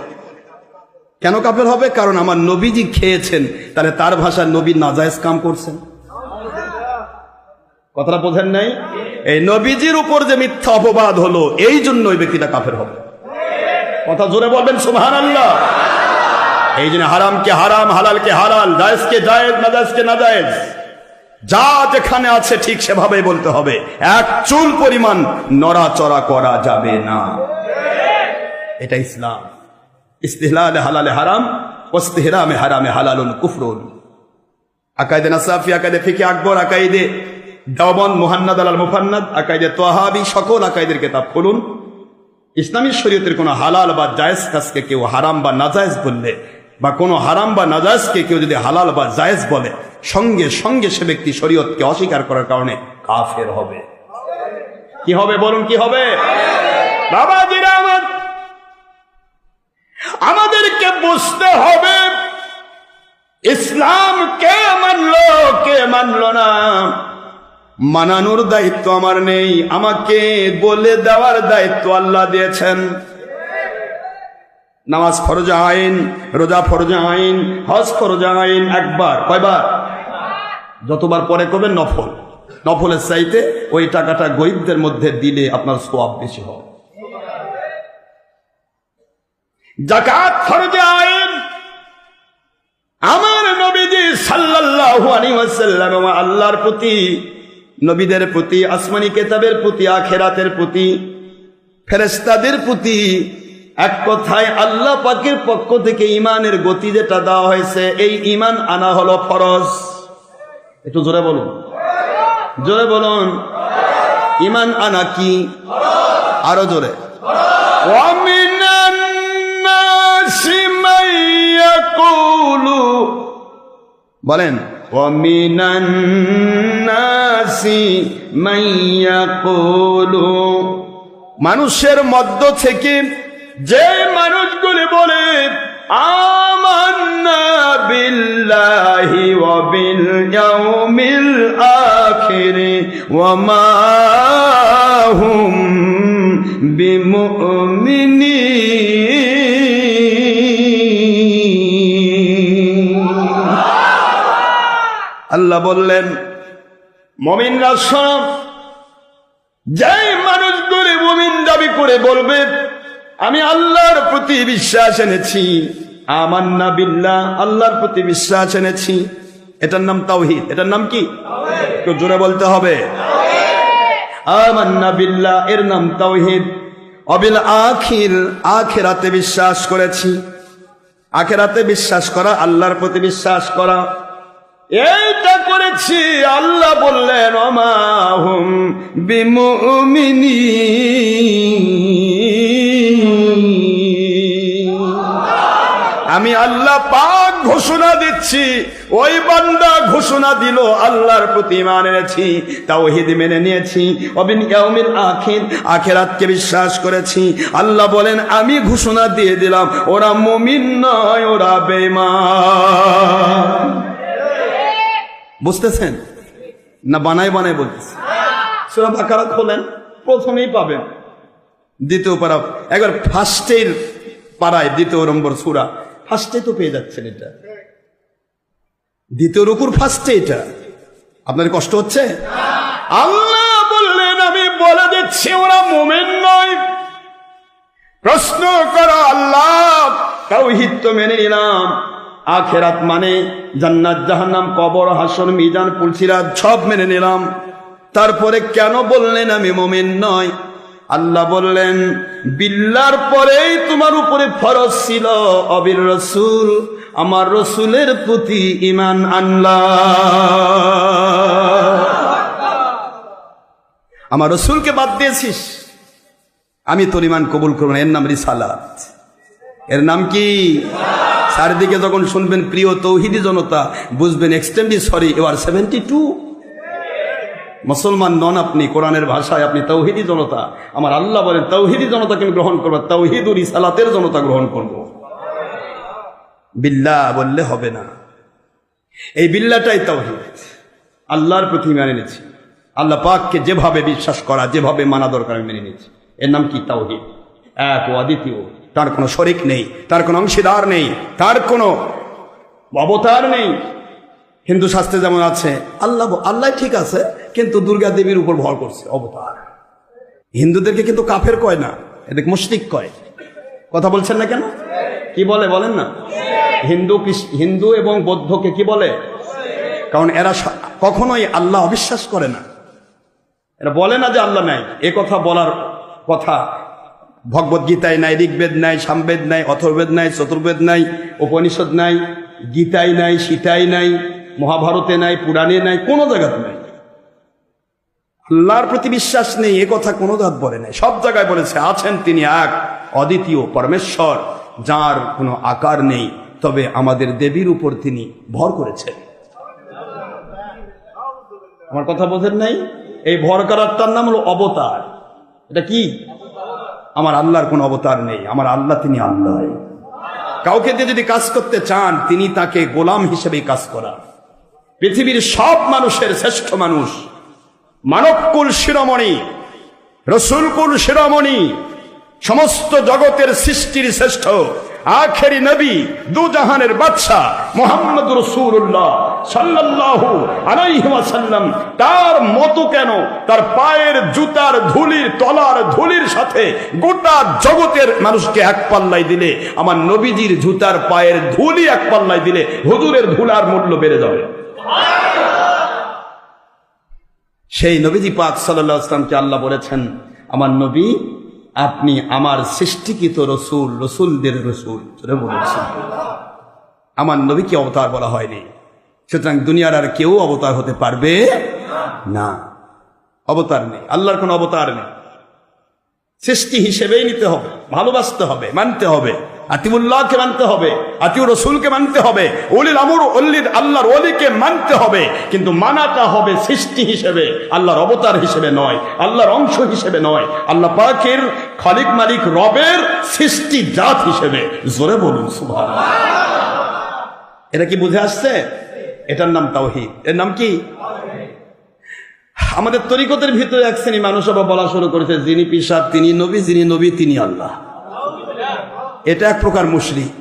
কেন কাফের হবে? কারণ আমার নবীজি খেয়েছেন, তাহলে তার ভাষায় নবী নাজায়েজ কাম করছেন। কথাটা বোঝেন নাই? এই নবীজির উপর যে মিথ্যা অপবাদ হলো, এই জন্য ওই ব্যক্তিটা কাফের হবে। কথা জোরে বলবেন সুবহানাল্লাহ। এই জন্য হারামকে হারাম, হালালকে হালাল, জায়েজকে জায়েজ, নাজায়েজকে নাজায়েজ, যা যেখানে আছে ঠিক সেভাবেই বলতে হবে। এক চুল পরিমাণ নড়াচড়া করা যাবে না। এটা ইসলাম। ইস্তিহলালে হালালে হারাম, ওয়াস্তিহরামে হারামে হালালুন কুফরুন। আকাইদে নাসাফি, আকাইদে ফিকে আকবর, আকাইদে দেওবন্দ, মুহান্নাদ আল মুফান্নাদ, আকাইদে তোহাবি, সকল আকাইদের কিতাব খুলুন। ইসলামী শরীয়তের কোন হালাল বা জায়েজ কাজকে কেউ হারাম বা নাজায়েজ বললে, বা কোন হারাম বা নাজায়েজকে কেউ যদি হালাল বা জায়েজ বলে, সঙ্গে সঙ্গে সে ব্যক্তি শরীয়তকে অস্বীকার করার কারণে কাফের হবে। কি হবে বলুন? কি হবে? বাবাজিরা আমার, আমাদেরকে বুঝতে হবে ইসলাম কে মানলো, কে মানলো না। মানানোর দায়িত্ব আমার নেই, আমাকে বলে দেওয়ার দায়িত্ব আল্লাহ দিয়েছেন। নামাজ ফরজ আইন, রোজা ফরজ আইন, হজ ফরজ আইন। একবার, কয়বার? যতবার পরে করবেন নফল। নফলের চাইতে ওই টাকাটা গরিবদের মধ্যে দিলে আপনার সওয়াব বেশি হবে। যাকাত ফরজ আইন। আমার নবীজি সাল্লাল্লাহু আলাইহি ওয়াসাল্লাম আল্লাহর প্রতি, নবীদের প্রতি, আসমানি কিতাবের প্রতি, আখিরাতের প্রতি, ফেরেশতাদের প্রতি, এক কথায় আল্লাহ পাকের পক্ষ থেকে ঈমানের গতি যেটা দেওয়া হয়েছে, এই ঈমান আনা হলো ফরজ। একটু জোরে বলুন, জোরে বলুন। ঈমান আনা কি? আরো জোরে। ওয়া মিনান নাসি মান ইয়াকুলু, বলেন। ওয়া মিনান নাসি মান ইয়াকুলু, মানুষের মধ্য থেকে যে মানুষগুলি বলে আমান্না বিল্লাহি ওয়া বিল ইয়াউমিল আখির ওয়া মা হুম বিমুমিনিন। আল্লাহ বললেন, মুমিনরা শোনো, যে মানুষগুলি মুমিন দাবি করে বলবে আমি আল্লাহর প্রতি বিশ্বাস এনেছি। আমান্না বিল্লাহ, আল্লাহর প্রতি বিশ্বাস এনেছি। এটার নাম তাওহীদ। এটার নাম কি? একটু জোরে বলতে হবে। আমান্না বিল্লাহ এর নাম তাওহীদ। অবিল আখির, আখিরাতে বিশ্বাস করেছি। আখিরাতে বিশ্বাস করা, আল্লাহর প্রতি বিশ্বাস করা, এইটা করেছি। আল্লাহ বললেন ওমা হুম বিমুমিনিন। আমি আল্লাহ পাক ঘোষণা দিচ্ছি, ওই বান্দা ঘোষণা দিল আল্লাহর প্রতি ঈমান এনেছি, তাওহীদ মেনে নিয়েছি, ওয়াবিল ইয়াউমিল আখির, আখিরাতকে বিশ্বাস করেছি। আল্লাহ বলেন আমি ঘোষণা দিয়ে দিলাম ওরা মুমিন নয়, ওরা বেঈমান। বুঝতেছেন না? বানায় বানায় বলতেছে। সূরা বাকারা খোলেন, প্রথমেই পাবেন দ্বিতীয় পারা, একবার ফার্স্টের পারায় দ্বিতীয় নম্বর সূরা, ফার্স্টে তো পেয়ে যাচ্ছেন। এটা দ্বিতীয় রুকুর ফার্স্টে। এটা আপনার কষ্ট হচ্ছে? আল্লাহ বললেন আমি বলে দিচ্ছি ওরা মুমিন নয়। প্রশ্ন করো আল্লাহ, তাওহীদ তো মেনে নিলাম, আখিরাত মানে জান্নাত জাহান্নাম কবর হাসর মিজান পুলসিরাত সব মেনে নিলাম, তারপরে কেন বললেন আমি মুমিন নয়? আল্লাহ বললেন বিল্লাহর পরেই তোমার উপরে ফরজ ছিল অবির রাসূল, আমার রসুলের প্রতি ঈমান আনলাম। আমার রসুলকে বাদ দিয়েছিস, আমি তোর ঈমান কবুল করব না। এর নাম রিসালাত। এর নাম কি? চারিদিকে যখন শুনবেন প্রিয় তৌহিদি জনতা, বুঝবেন এক্সটেন্ডি সরি ইউ আর 72। মুসলমান নন আপনি, কোরআনের ভাষায় আপনি তাওহীদি জনতা। আমার আল্লাহ বলেন তাওহীদি জনতাকে আমি গ্রহণ করবো, তাওহীদ ও রিসালাতের জনতা গ্রহণ করব। বিল্লাহ বললে হবে না। এই বিল্লাহটাই তাওহীদ। আল্লাহর প্রতি ঈমান এনেছি, আল্লাহ পাককে যেভাবে বিশ্বাস করা, যেভাবে মানা দরকার আমি মেনে নিয়েছি। এর নাম কি? তাওহীদ। এক ও অদ্বিতীয়, তার কোনো শরিক নেই, তার কোনো অংশীদার নেই, তার কোনো অবতার নেই। হিন্দু শাস্ত্রে যেমন আছে আল্লাহ, আল্লাহ ঠিক আছে, কিন্তু দুর্গা দেবীর উপর ভর করছে অবতার। হিন্দুদেরকে কিন্তু কাফের কয় না, এদেরকে মুশরিক কয়। কথা বলছেন না কেন? কি বলে বলেন না? হিন্দু এবং বৌদ্ধকে কি বলে? কারণ এরা কখনোই আল্লাহ অবিশ্বাস করে না। এরা বলে না যে আল্লাহ নাই। এ কথা বলার কথা ভগবত গীতায় নাই, ঋগ্বেদ নাই, সামবেদ নাই, অথর্বেদ নাই, চতুর্বেদ নাই, উপনিষদ নাই, গীতায় নাই, সীতায় নাই, মহাভারতে নাই, পুরাণে নাই, কোনো জায়গাতে নাই। আল্লাহর প্রতি বিশ্বাস নেই, এ কথা কোনো জাত বলে নাই। সব জায়গায় বলেছে আছেন তিনি এক অদ্বিতীয় পরমেশ্বর, যার কোনো আকার নেই, তবে আমাদের দেবীর উপর তিনি ভর করেছেন। আমার কথা বোঝেন নাই? এই ভর করারটার নাম হলো অবতার। এটা কি? আমার আল্লাহর কোনো অবতার নেই, আমার আল্লাহ তিনি আল্লাহ। কাউকে দিয়ে যদি কাজ করতে চান, তিনি তাকে গোলাম হিসেবেই কাজ করা। পৃথিবীর সব মানুষের শ্রেষ্ঠ মানুষ, মানবকুল শিরোমণি, রসুলকুল শিরোমণি, সমস্ত জগতের সৃষ্টির শ্রেষ্ঠ আখেরি নবী, দুজাহানের বাদশা মুহাম্মদ রাসূলুল্লাহ সাল্লাল্লাহু আলাইহি ওয়াসাল্লাম, তার মতো কেন তার পায়ের জুতার ধুলির তলার ধুলির সাথে গোটা জগতের মানুষকে এক পাল্লায় দিলে, আমার নবীজির জুতার পায়ের ধুলি এক পাল্লায় দিলে হুজুরের ধুলার মূল্য বেড়ে যাবে। সেই নবীজি পাক সাল্লাল্লাহু আলাইহি ওয়াসাল্লামকে আল্লাহ বলেছেন আমার নবী আপনি আমার সৃষ্টিকৃত রসুল, রসুলদের রসুল। আমার নবীকে অবতার বলা হয়নি, সুতরাং দুনিয়ার আর কেউ অবতার হতে পারবে না। অবতার নেই, আল্লাহর কোনো অবতার নেই। সৃষ্টি হিসেবেই নিতে হবে, ভালোবাসতে হবে, মানতে হবে। আতিউল্লাহকে মানতে হবে, আতিউর রসুলকে মানতে হবে, উলিল আমর উল্লিদ আল্লাহর ওলিকে মানতে হবে, কিন্তু মানাটা হবে সৃষ্টি হিসেবে, আল্লাহর অবতার হিসেবে নয়, আল্লাহর অংশ হিসেবে নয়, আল্লাহ পাকের খালিক মালিক রবের সৃষ্টি জাত হিসেবে। জোরে বলুন সুবহানাল্লাহ। এটা কি বুঝে আসছে? এটার নাম তাওহীদ। এর নাম কি? আমাদের তরিকতের ভিতরে এক শ্রেণী মানুষ আবার বলা শুরু করেছে যিনি পীর সাহেব তিনি নবী, যিনি নবী তিনি আল্লাহ। এটা এক প্রকার মুশরিক।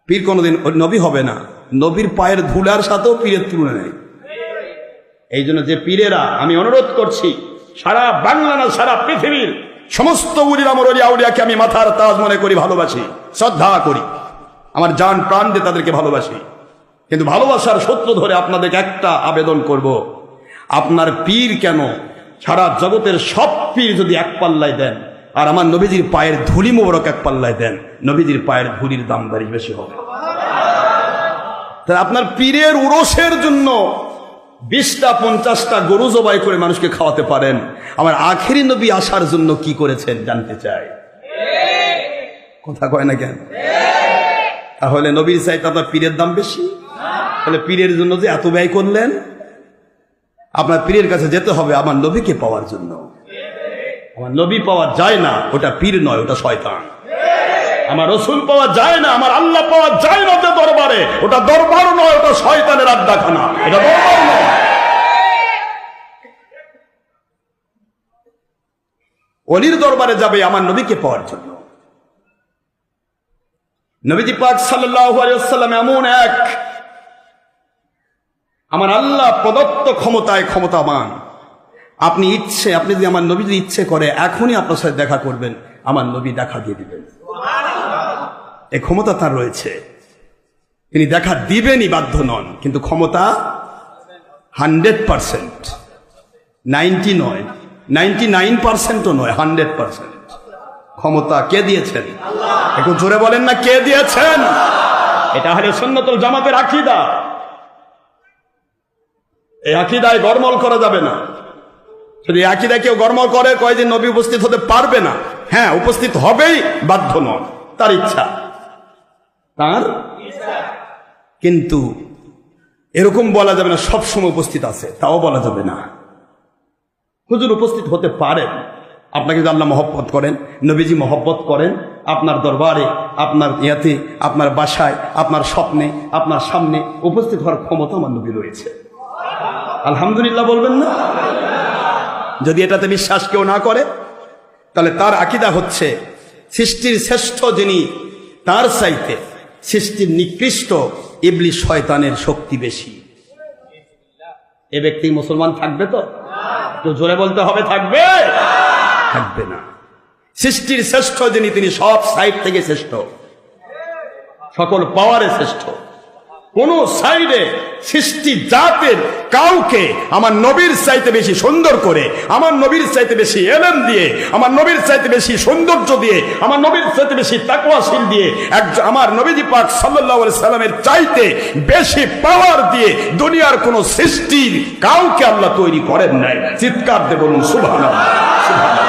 পীর কোনোদিন নবী হবে না, নবীর পায়ের ধুলার সাথেও পীরের তুলনা নেই। এই জন্য যে পীরেরা, আমি অনুরোধ করছি সারা বাংলা না সারা পৃথিবীর সমস্ত উলির আমর অলি আউলিয়াকে আমি মাথার তাজ মনে করি, ভালোবাসি, শ্রদ্ধা করি, আমার জান প্রাণ দিয়ে তাদেরকে ভালোবাসি। কিন্তু ভালোবাসার সূত্র ধরে আপনাদেরকে একটা আবেদন করব, আপনার পীর কেন, সারা জগতের সব পীর যদি এক পাল্লায় দেন আর আমার নবীজির পায়ের ধুলি মোবারক এক পাল্লায় দেন, নবীজির পায়ের ধুলির দাম বেশি হবে। তাই আপনার পীরের উরসের জন্য 20টা 50টা গরু জবাই করে মানুষকে খাওয়াতে পারেন, আমার আখেরি নবী আসার জন্য কি করেছেন জানতে চাই। কথা কয় না কেন? তাহলে নবীর চাইতে আপনার পীরের দাম বেশি? তাহলে পীরের জন্য যে এত ব্যয় করলেন, আপনার পীরের কাছে যেতে হবে আমার নবীকে পাওয়ার জন্য। আমার নবী পাওয়া যায় না, ওটা পীর নয়, ওটা শয়তান। আমার রসুল পাওয়া যায় না, আমার আল্লাহ পাওয়া যায় না যে দরবারে, ওটা দরবার নয়, ওটা শয়তানের আড্ডাখানা, এটা দরবার নয়। অলির দরবারে যাবে আমার নবীকে পাওয়ার জন্য। নবীজি পাক সাল্লাল্লাহু আলাইহি ওয়াসাল্লাম এমন এক আমার আল্লাহ প্রদত্ত ক্ষমতায় ক্ষমতাবান, আপনি যদি আমার নবী যদি ইচ্ছে করে এখনই আপনার সাথে দেখা করবেন, আমার নবী দেখা দিয়ে দিবেন। এই ক্ষমতা তার রয়েছে, তিনি দেখা দিবেনই, বাধ্য নন, কিন্তু ক্ষমতা 100%, 90 নয়, 99%ও নয়, 100% ক্ষমতা কে দিয়েছেন? একটু জোরে বলেন না, কে দিয়েছেন? এটা হলো সুন্নাতুল জামাতের আকীদা। এই আকীদায় গরমল করা যাবে না। যদি আকীদা কেউ গরমল করে, কয় যে নবী উপস্থিত হতে পারবে না, হ্যাঁ উপস্থিত হবেই, বাধ্য নন, তার ইচ্ছা, তার। কিন্তু এরকম বলা যাবে না সব সময় উপস্থিত আছে, তাও বলা যাবে না। হুজুর উপস্থিত হতে পারেন, আপনাকে যদি আল্লাহ মহব্বত করেন, নবীজি মহব্বত করেন, আপনার দরবারে, আপনার ইয়াতে, আপনার বাসায়, আপনার স্বপ্নে, আপনার সামনে উপস্থিত হওয়ার ক্ষমতা আমার নবী রয়েছে। আলহামদুলিল্লাহ বলবেন না? যদি এটাতে বিশ্বাস কেউ না করে, তাহলে তার আকীদা হচ্ছে সৃষ্টির শ্রেষ্ঠ যিনি, তার চাইতে সৃষ্টির নিকৃষ্ট ইবলিস শয়তানের শক্তি বেশি। এ ব্যক্তি মুসলমান থাকবে তো? তো জোরে বলতে হবে, থাকবে? থাকবে না। সৃষ্টির শ্রেষ্ঠ যিনি, তিনি সব সাইড থেকে শ্রেষ্ঠ, সকল পাওয়ারে শ্রেষ্ঠ। কোন সাইডে সৃষ্টি জাতের কাউকে আমার নবীর চাইতে বেশি সুন্দর করে, আমার নবীর চাইতে বেশি এলেম দিয়ে, আমার নবীর চাইতে বেশি সৌন্দর্য দিয়ে, আমার নবীর চাইতে বেশি তাকওয়াশীল দিয়ে, আমার নবীজি পাক সাল্লাল্লাহু আলাইহি সাল্লামের চাইতে বেশি পাওয়ার দিয়ে দুনিয়ার কোন সৃষ্টির কাউকে আল্লাহ তৈরি করেন নাই। চিৎকার দিয়ে বলুন সুবহানাল্লাহ, সুবহানাল্লাহ।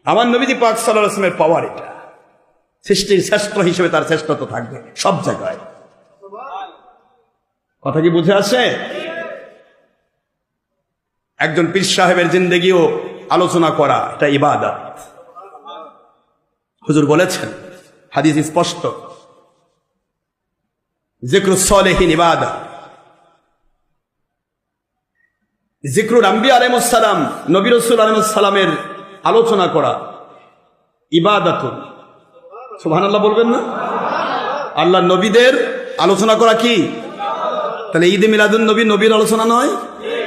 আমার নবীজি পাক সাল্লাল্লাহু আলাইহি সাল্লামের পাওয়ার এটা, সৃষ্টির শ্রেষ্ঠ হিসেবে তার শ্রেষ্ঠত্ব থাকবে সব জায়গায়। কথা কি বুঝে আসে? একজন পীর সাহেবের জিন্দেগিও আলোচনা করা এটা ইবাদত। হুজুর বলেছেন, হাদিস স্পষ্ট, যিকরুস সালেহিন ইবাদত, যিকরুল আম্বিয়া আলাইহিস সালাম, নবী রাসূল আলাইহিস সালামের আলোচনা করা ইবাদতুন। সুবহানাল্লাহ বলবেন না? আল্লাহ নবীদের আলোচনা করা কি? তাহলে ঈদে মিলাদুন নবী নবীর আলোচনা নয়?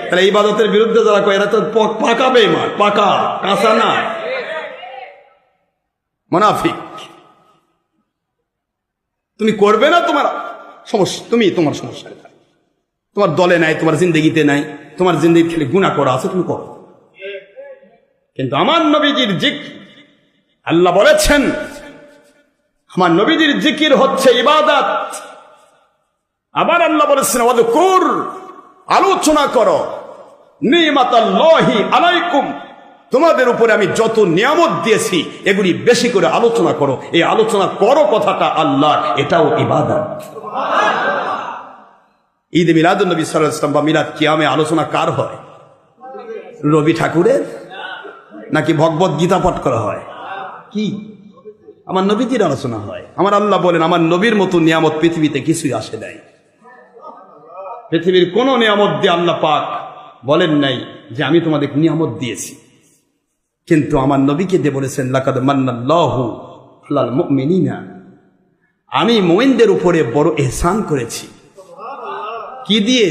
তাহলে ইবাদতের বিরুদ্ধে যারা কয় এরা তো পাকা বেঈমান, পাকা, কাঁচা না, মুনাফিক। তুমি করবে না, তোমার সমস্যা, তোমার সমস্যা, তোমার দলে নাই, তোমার জিন্দেগিতে নাই, তোমার জিন্দেগি খেলে গুনাহ করা আছে, তুমি করো। কিন্তু আমার নবীজির জিকির, আল্লাহ বলেছেন আমার নবীজির জিকির হচ্ছে ইবাদত। আবার আল্লাহ বলেছেন ওয়াযকুর, আলোচনা করো, নি'মাতাল্লাহি আলাইকুম, তোমাদের উপরে আমি যত নিয়ামত দিয়েছি এগুলি বেশি করে আলোচনা করো। এই আলোচনা করো কথাটা আল্লাহর, এটাও ইবাদত। ঈদে মিলাদুন নবী সাল্লাল্লাহু আলাইহি ওয়াসাল্লাম বা মিলাদ কিয়ামে আলোচনা কার হয়? রবি ঠাকুরের নাকি ভগবত গীতা পাঠ করা হয়? কি? আমার নবীজির আলোচনা হয়। আমার আল্লাহ বলেন আমার নবীর মতো নিয়ামত পৃথিবীতে কিছুই আসে নাই। পৃথিবীর কোন নিয়ামত দিয়ে আল্লাহ পাক বলেন নাই যে আমি তোমাদের নিয়ামত দিয়েছি, কিন্তু আমার নবীকে দিয়ে বলেছেন লাকাদ মান্নাল্লাহু আলাল মুমিনিনা, আমি মুমিনদের উপরে বড় ইহসান করেছি। কি দিয়ে?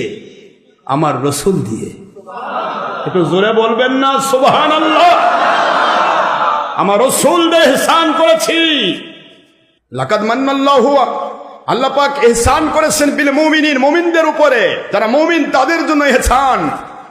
আমার রসুল দিয়ে। একটু জোরে বলবেন না সুবহানাল্লাহ। আমার রাসূলদের ইহসান করেছি। লাকাদ মান্নাল্লাহু, আল্লাহ পাক ইহসান করেছেন বিল মুমিনিন, মুমিনদের উপরে। যারা মুমিন তাদের জন্য ইহসান।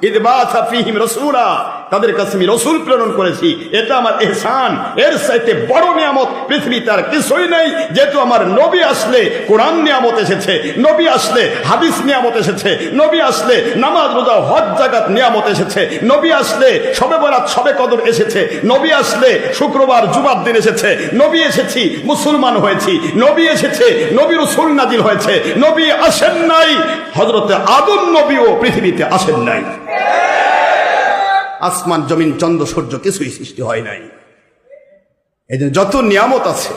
ইদ বাআসা ফীহিম রাসূলা, তাদের কাছে আমি রাসূল প্রেরণ করেছি, এটা আমার ইহসান। এর চাইতে বড় নিয়ামত পৃথিবীতে আর কিছুই নেই। যেহেতু আমার নবী আসলে কোরআন নিয়ামত এসেছে, নবী আসলে হাদিস নিয়ামত এসেছে, নবী আসলে নামাজ রোজা হজ যাকাত নিয়ামত এসেছে, নবী আসলে শবে বরাত শবে কদর এসেছে, নবী আসলে শুক্রবার জুমার দিন এসেছে, নবী এসেছি মুসলমান হয়েছি, নবী এসেছে নবী রাসূল নাজিল হয়েছে। নবী আসেন নাই, হযরতে আদম নবীও পৃথিবীতে আসেন নাই। আসমান জমিন চন্দ্র সূর্য কিছুই সৃষ্টি হয় নাই। এই জন্য যত নিয়ামত আছে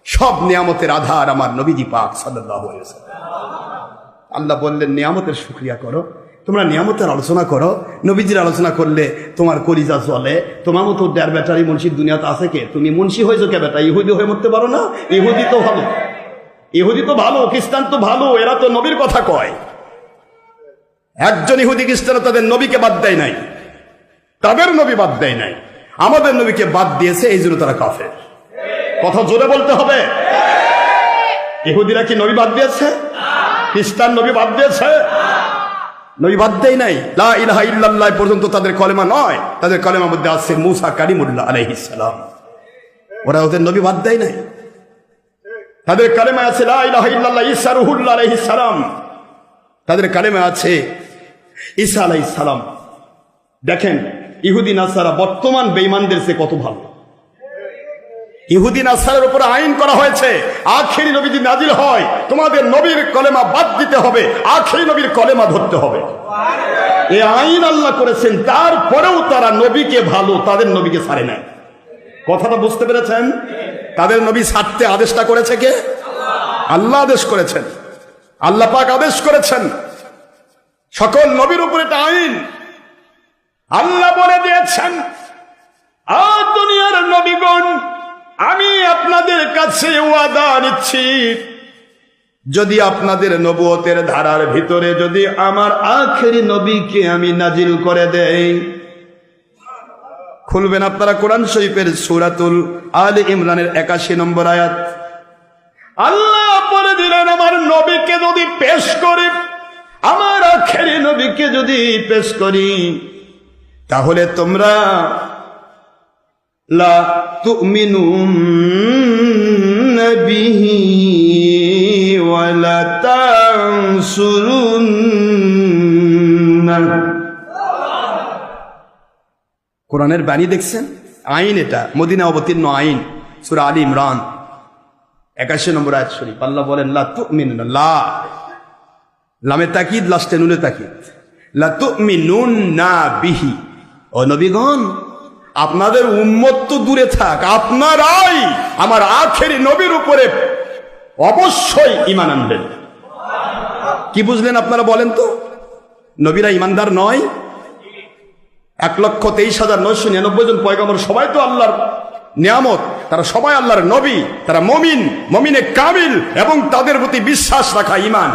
সব নিয়ামতের আধার আমার নবীজি পাক সাল্লাল্লাহু আলাইহি ওয়াসাল্লাম। আল্লাহ বললেন নিয়ামতের শুকরিয়া করো। তোমরা নিয়ামতের আলোচনা করো, নবীজির আলোচনা করলে তোমার কলিজা চলে। তোমার মতো ডের ব্যাটারি মুন্সির দুনিয়াতে আছে কে? তুমি মুন্সি হয়েছো কে বেটা? ইহুদি হয়ে মরতে পারো না? ইহুদি তো ভালো, ইহুদি তো ভালো, খ্রিস্টান তো ভালো, এরা তো নবীর কথা কয়। একজন ইহুদি খ্রিস্টান তাদের নবীকে বাদ দেয় নাই, তাদের নবী বাদ দেয় নাই, আমাদের নবীকে বাদ দিয়েছে, এই জন্য তারা কাফের। কথা জোরে বলতে হবে। ইহুদিরা কি নবী বাদ দিয়েছে? খ্রিস্টান নবী বাদ দিয়েছে? নবী বাদ দেয় নাই। লা ইলাহা ইল্লাল্লাহ পর্যন্ত তাদের কলেমা নয়, তাদের কলেমার মধ্যে আছে মুসা কালিমুল্লাহ আলাইহিস সালাম। ওরা ওদের নবী বাদ দেয় নাই, তাদের কলেমা আছে লা ইলাহা ইল্লাল্লাহ ঈসা রূহুল্লাহ আলাইহিস সালাম, তাদের কলেমা আছে ঈসা আলাইহিস সালাম। দেখেন ইহুদি নাসারা বর্তমান বেঈমানদের চেয়ে কত ভালো। ইহুদি নাসারের উপর আইন করা হয়েছে, আখেরি নবী যদি নাজিল হয় তোমাদের নবীর কলেমা বাদ দিতে হবে, আখেরি নবীর কলেমা ধরতে হবে। এই আইন আল্লাহ করেছেন, তারপরেও তারা নবীকে ভালো, তাদের নবীকে ছাড়ে নাই। কথাটা বুঝতে পেরেছেন? তাদের নবী ছাড়তে আদেশটা করেছে কে? আল্লাহ আদেশ করেছেন, আল্লাহ পাক আদেশ করেছেন। সকল নবীর উপর এটা আইন। আল্লাহ বলে দিয়েছেন, আর দুনিয়ার নবীগণ আমি আপনাদের কাছে ওয়াদা নিচ্ছি, যদি আপনাদের নবুয়তের ধারার ভিতরে যদি আমার আখেরি নবীকে আমি নাজিল করে দেই। খুলবেন আপনারা কোরআন শরীফের সূরাতুল আলে ইমরানের 81 নম্বর আয়াত। আল্লাহ বলে দিলেন, আমার নবীকে যদি পেশ করি, আমার আখেরি নবীকে যদি পেশ করি, তাহলে তোমরা লা তুমিনুন্না বিহি ওয়া লা তানসুরুন্না। কোরআনের বাণী দেখছেন, আইন এটা, মদিনা অবতীর্ণ আইন, সূরা আলী ইমরান 81 নম্বর আয়াত শরীফ। আল্লাহ বলেন লা তুমিনুন্না, লা লামে তাকিদ, লাস্টে নুনে তাকিদ, লা তুমিনুন্না বিহি। ও নবীগণ, আপনাদের উম্মত তো দূরে থাক, আপনারাই আমার আখেরি নবীর উপরে অবশ্যই ঈমান আনবেন। কি বুঝলেন আপনারা বলেন তো? নবীরা ঈমানদার নয়? 1,23,999 জন পয়গম্বর সবাই তো আল্লাহর নিয়ামত, তারা সবাই আল্লাহর নবী, তারা মুমিন, মুমিনে কামিল, এবং তাদের প্রতি বিশ্বাস রাখা ঈমান।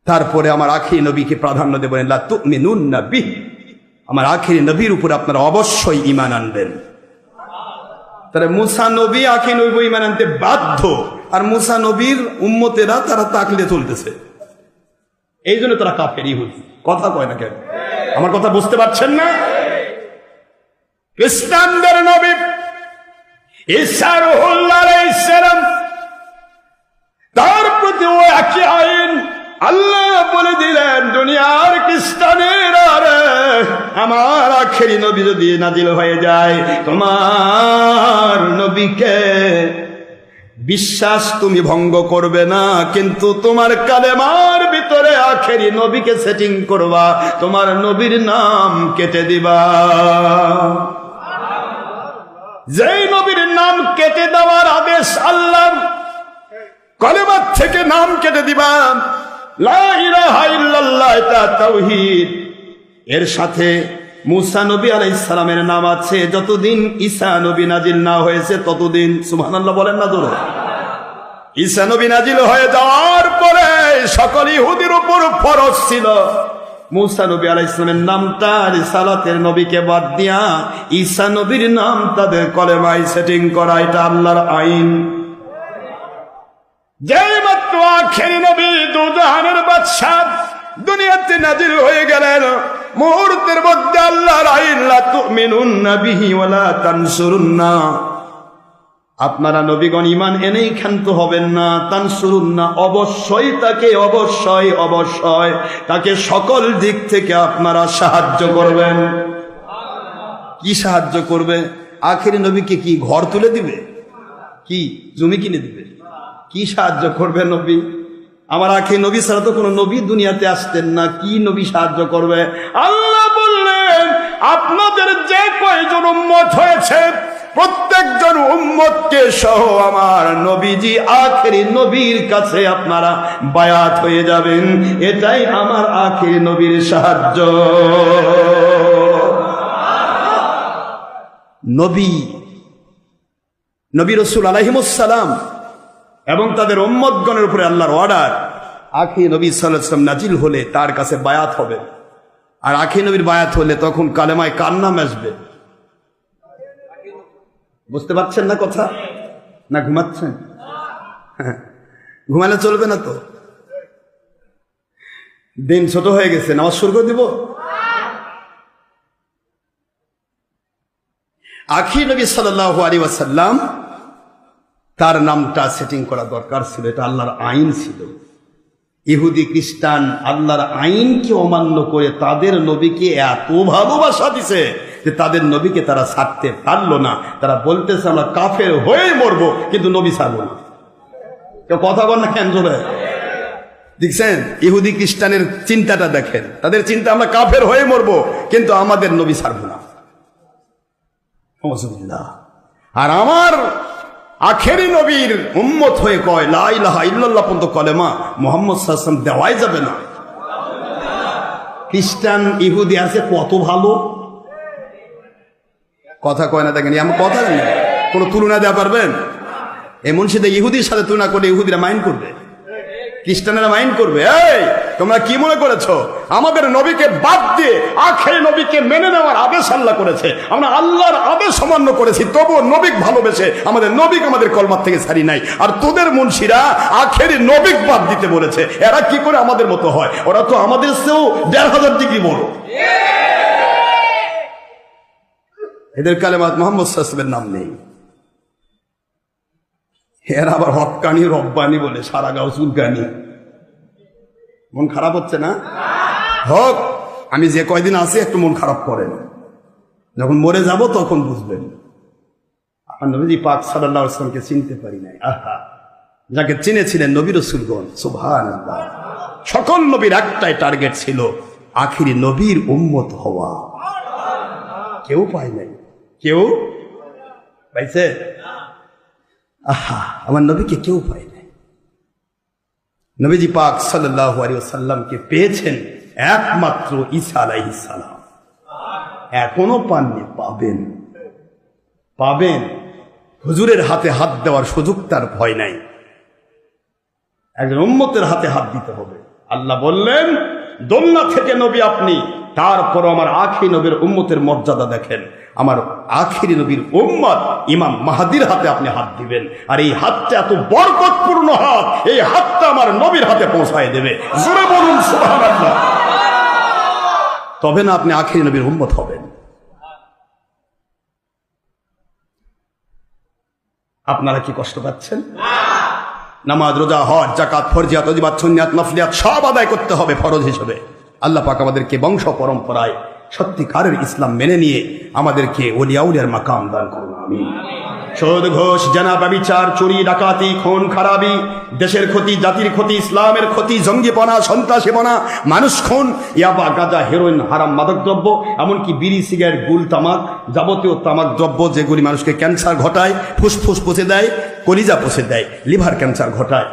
তারপরে আমার আখেরি নবীকে প্রাধান্য দেবেন, লা তুমিনুন্না বিহি, আমার আখেরি নবীর উপর আপনারা অবশ্যই ঈমান আনবেন। তাহলে মুসা নবী আখেরি নবী ঈমান আনতে বাধ্য, আর মুসা নবীর উম্মতেরা তারা তাকলে চলতেছে, এই জন্য তারা কাফের ইহুদি। কথা কয় না কেন? আমার কথা বুঝতে পারছেন না? খ্রিস্টানদের নবী ঈসা রূহুল্লাহ আলাইহিস সালাম, তার প্রতি ওই একই আইন। আল্লাহ বলে দিলেন, দুনিয়ার খ্রিস্টানেরা রে, আমার আখেরি নবী যদি নাজিল হয়ে যায়, তোমার নবীকে বিশ্বাস তুমি ভঙ্গ করবে না, কিন্তু তোমার কালেমার ভিতরে আখেরি নবীকে সেটিং করবা, তোমার নবীর নাম কেটে দিবা। যেই নবীর নাম কেটে দেওয়ার আদেশ আল্লাহ, কালেমার থেকে নাম কেটে দিবা। লা ইলাহা ইল্লাল্লাহ, এটা তাওহীদ। এর সাথে মুসা নবী আলাইহিস সালামের নাম আছে, যতদিন ঈসা নবী নাজিল না হয়েছে ততদিন। সুবহানাল্লাহ বলেন না জোরে? ঈসা নবী নাজিল হয়ে যাওয়ার পরে সকল ইহুদির উপর ফরজ ছিল মুসা নবী আলাইহিস সালামের নামটা রিসালাতের নবীকে বাদ দিয়া ঈসা নবীর নাম তাদের কলেমায় সেটিং করা, এটা আল্লাহর আইন। যেই মাত্র আখেরি নবী দুজাহানের বাদশা দুনিয়াতে নাজিল হয়ে গেলেন, মুহূর্তের মধ্যে আল্লাহর আইন, লা তুমিনুন্না বিহি ওয়ালা তানসুরুন্না, আপনারা নবীগণ ঈমান এনেই ক্ষান্ত হবেন না, তানসুরুন্না, অবশ্যই তাকে, অবশ্যই তাকে সকল দিক থেকে আপনারা সাহায্য করবেন। কি সাহায্য করবে? আখেরি নবীকে কি ঘর তুলে দিবে? কি জমি কিনে দিবে? কি সাহায্য করবে নবী? আমার আখেরি নবী ছাড়া তো কোনো নবী দুনিয়াতে আসতেন না, কি নবী সাহায্য করবে? আল্লাহ বললেন, আপনাদের যে কয়জন উম্মত হয়েছে প্রত্যেকজন উম্মতকে সহ আমার নবীজি আখেরি নবীর কাছে আপনারা বায়াত হয়ে যাবেন, এটাই আমার আখেরি নবীর সাহায্য। নবী রাসূল আলাইহিমুস সালাম এবং তাদের উম্মতগণের উপরে আল্লাহর অর্ডার, আখেরি নবী সাল্লাল্লাহু আলাইহি ওয়াসাল্লাম নাজিল হলে তার কাছে বায়াত হবে। আর আখেরি নবীর বায়াত হলে তখন কালেমায় কার নাম আসবে? বুঝতে পারছেন না কথা? না ঘুমাচ্ছেন? ঘুমালে চলবে না তো, দিন ছোট হয়ে গেছে, নামাজ শুরু করে দিব। আখেরি নবী সাল্লাল্লাহু আলাইহি ওয়াসাল্লাম তার নামটা সেটিং করা দরকার ছিল, এটা আল্লাহর আইন ছিল। ইহুদি খ্রিস্টান আল্লাহর আইনকে অমান্য করে তাদের নবীকে এত ভালোবাসা দিছে যে তাদের নবীকে তারা ছাড়তে পারলো না। তারা বলতেছে আমরা কাফের হয়ে মরবো, কিন্তু নবী ছাড়বো না। কেউ কথা বল না কেন জোরে? দেখছেন ইহুদি খ্রিস্টানের চিন্তাটা দেখেন, তাদের চিন্তা আমরা কাফের হয়ে মরবো, কিন্তু আমাদের নবী ছাড়বো না। আর আমার আখেরি নবীর উম্মত হয়ে কয় লা ইলাহা ইল্লাল্লাহ পর্যন্ত কলেমা মুহাম্মদ সাল্লাল্লাহু আলাইহি ওয়াসাল্লাম দেওয়াই যাবে না। খ্রিস্টান ইহুদি আছে কত ভালো, কথা কয় না, দেখেন এমন কথা নেই, কোনো তুলনা দেওয়া পারবেন? এমন সেটা ইহুদির সাথে তুলনা করলে ইহুদিরা মাইন্ড করবে, খ্রিস্টানেরা মাইন্ড করবে। এই তোমরা কি মনে করেছো আমাদের নবীকে বাদ দিয়ে আখেরি নবীকে মেনে নেওয়ার আদেশ আল্লাহ করেছে, আমরা আল্লাহর আদেশ অমান্য করেছি, তবুও নবীকে ভালোবেসে আমাদের নবীকে আমাদের কলমার থেকে ছাড়ি নাই। আর তোদের মুন্সিরা আখেরি নবীকে বাদ দিতে বলেছে, এরা কি করে আমাদের মতো হয়? ওরা তো আমাদের চেয়েও ১,৫০০ ডিগ্রি বড়। এদের কালেমাত মুহাম্মদ সাল্লাল্লাহু আলাইহি ওয়াসাল্লামের নাম নেই। এরা আবার হক্কানি রব্বানি বলে, সারা গাও চুলকানি। মন খারাপ হচ্ছে না? হোক, আমি যে কয়দিন আছি একটু মন খারাপ করেন, যখন মরে যাব তখন বুঝবেন। আমার নবীজি পাক সাল্লাল্লাহু আলাইহি ওয়াসাল্লামকে চিনতে পারি নাই। আহা, যাকে চিনেছিলেন নবী রাসূলগণ, সুবহানাল্লাহ। সকল নবীর একটাই টার্গেট ছিল, আখিরি নবীর উম্মত হওয়া। কেউ পায় নাই, কেউ পাইছে? আহা, আমার নবীকে কেউ পায় নাই। নবীজি পাক সাল্লাল্লাহু আলাইহি ওয়াসাল্লামকে পেয়েছেন একমাত্র ঈসা আলাইহিস সালাম। এখনো পাননি, পাবেন, পাবেন। হুজুরের হাতে হাত দেওয়ার সুযোগ তার ভয় নাই, একজন উম্মতের হাতে হাত দিতে হবে। আল্লাহ বললেন দোলনা থেকে নবী আপনি, তারপর আমার আখিরি নবীর উম্মতের মর্যাদা দেখেন। আমার আখিরি নবীর উম্মত ইমাম মাহদির হাতে আপনি হাত দিবেন, আর এই হাতটা এত বরকতপূর্ণ হাত, এই হাতটা আমার নবীর হাতে পৌঁছায় দেবে। জোরে বলুন সুবহানাল্লাহ। তবে না আপনি আখিরি নবীর উম্মত হবেন। আপনারা কি কষ্ট পাচ্ছেন? নামাজ, রোজা, হজ, যাকাত, ফরজিয়াত, ওয়াজিবাত, সুন্নাত, নফলিয়াত সব আদায় করতে হবে ফরজ হিসেবে। আল্লাহ পাক আমাদেরকে বংশ পরম্পরায় সত্যিকারের ইসলাম মেনে নিয়ে আমাদেরকে ওলিয়া উলিয়ার মাকাম দান করুন, আমিন। সুদ, ঘুষ, জেনা, ব্যভিচার, চুরি, ডাকাতি, খুন খারাপি, দেশের ক্ষতি, জাতির ক্ষতি, ইসলামের ক্ষতি, জঙ্গিপনা, সন্ত্রাসীপনা, মানুষ খুন, ইয়াবা, গাঁজা, হেরোইন, হারাম মাদকদ্রব্য, এমনকি বিড়ি, সিগারেট, গুল, তামাক, যাবতীয় তামাক দ্রব্য যেগুলি মানুষকে ক্যান্সার ঘটায়, ফুসফুস পচে দেয়, কলিজা পচে দেয়, লিভার ক্যান্সার ঘটায়,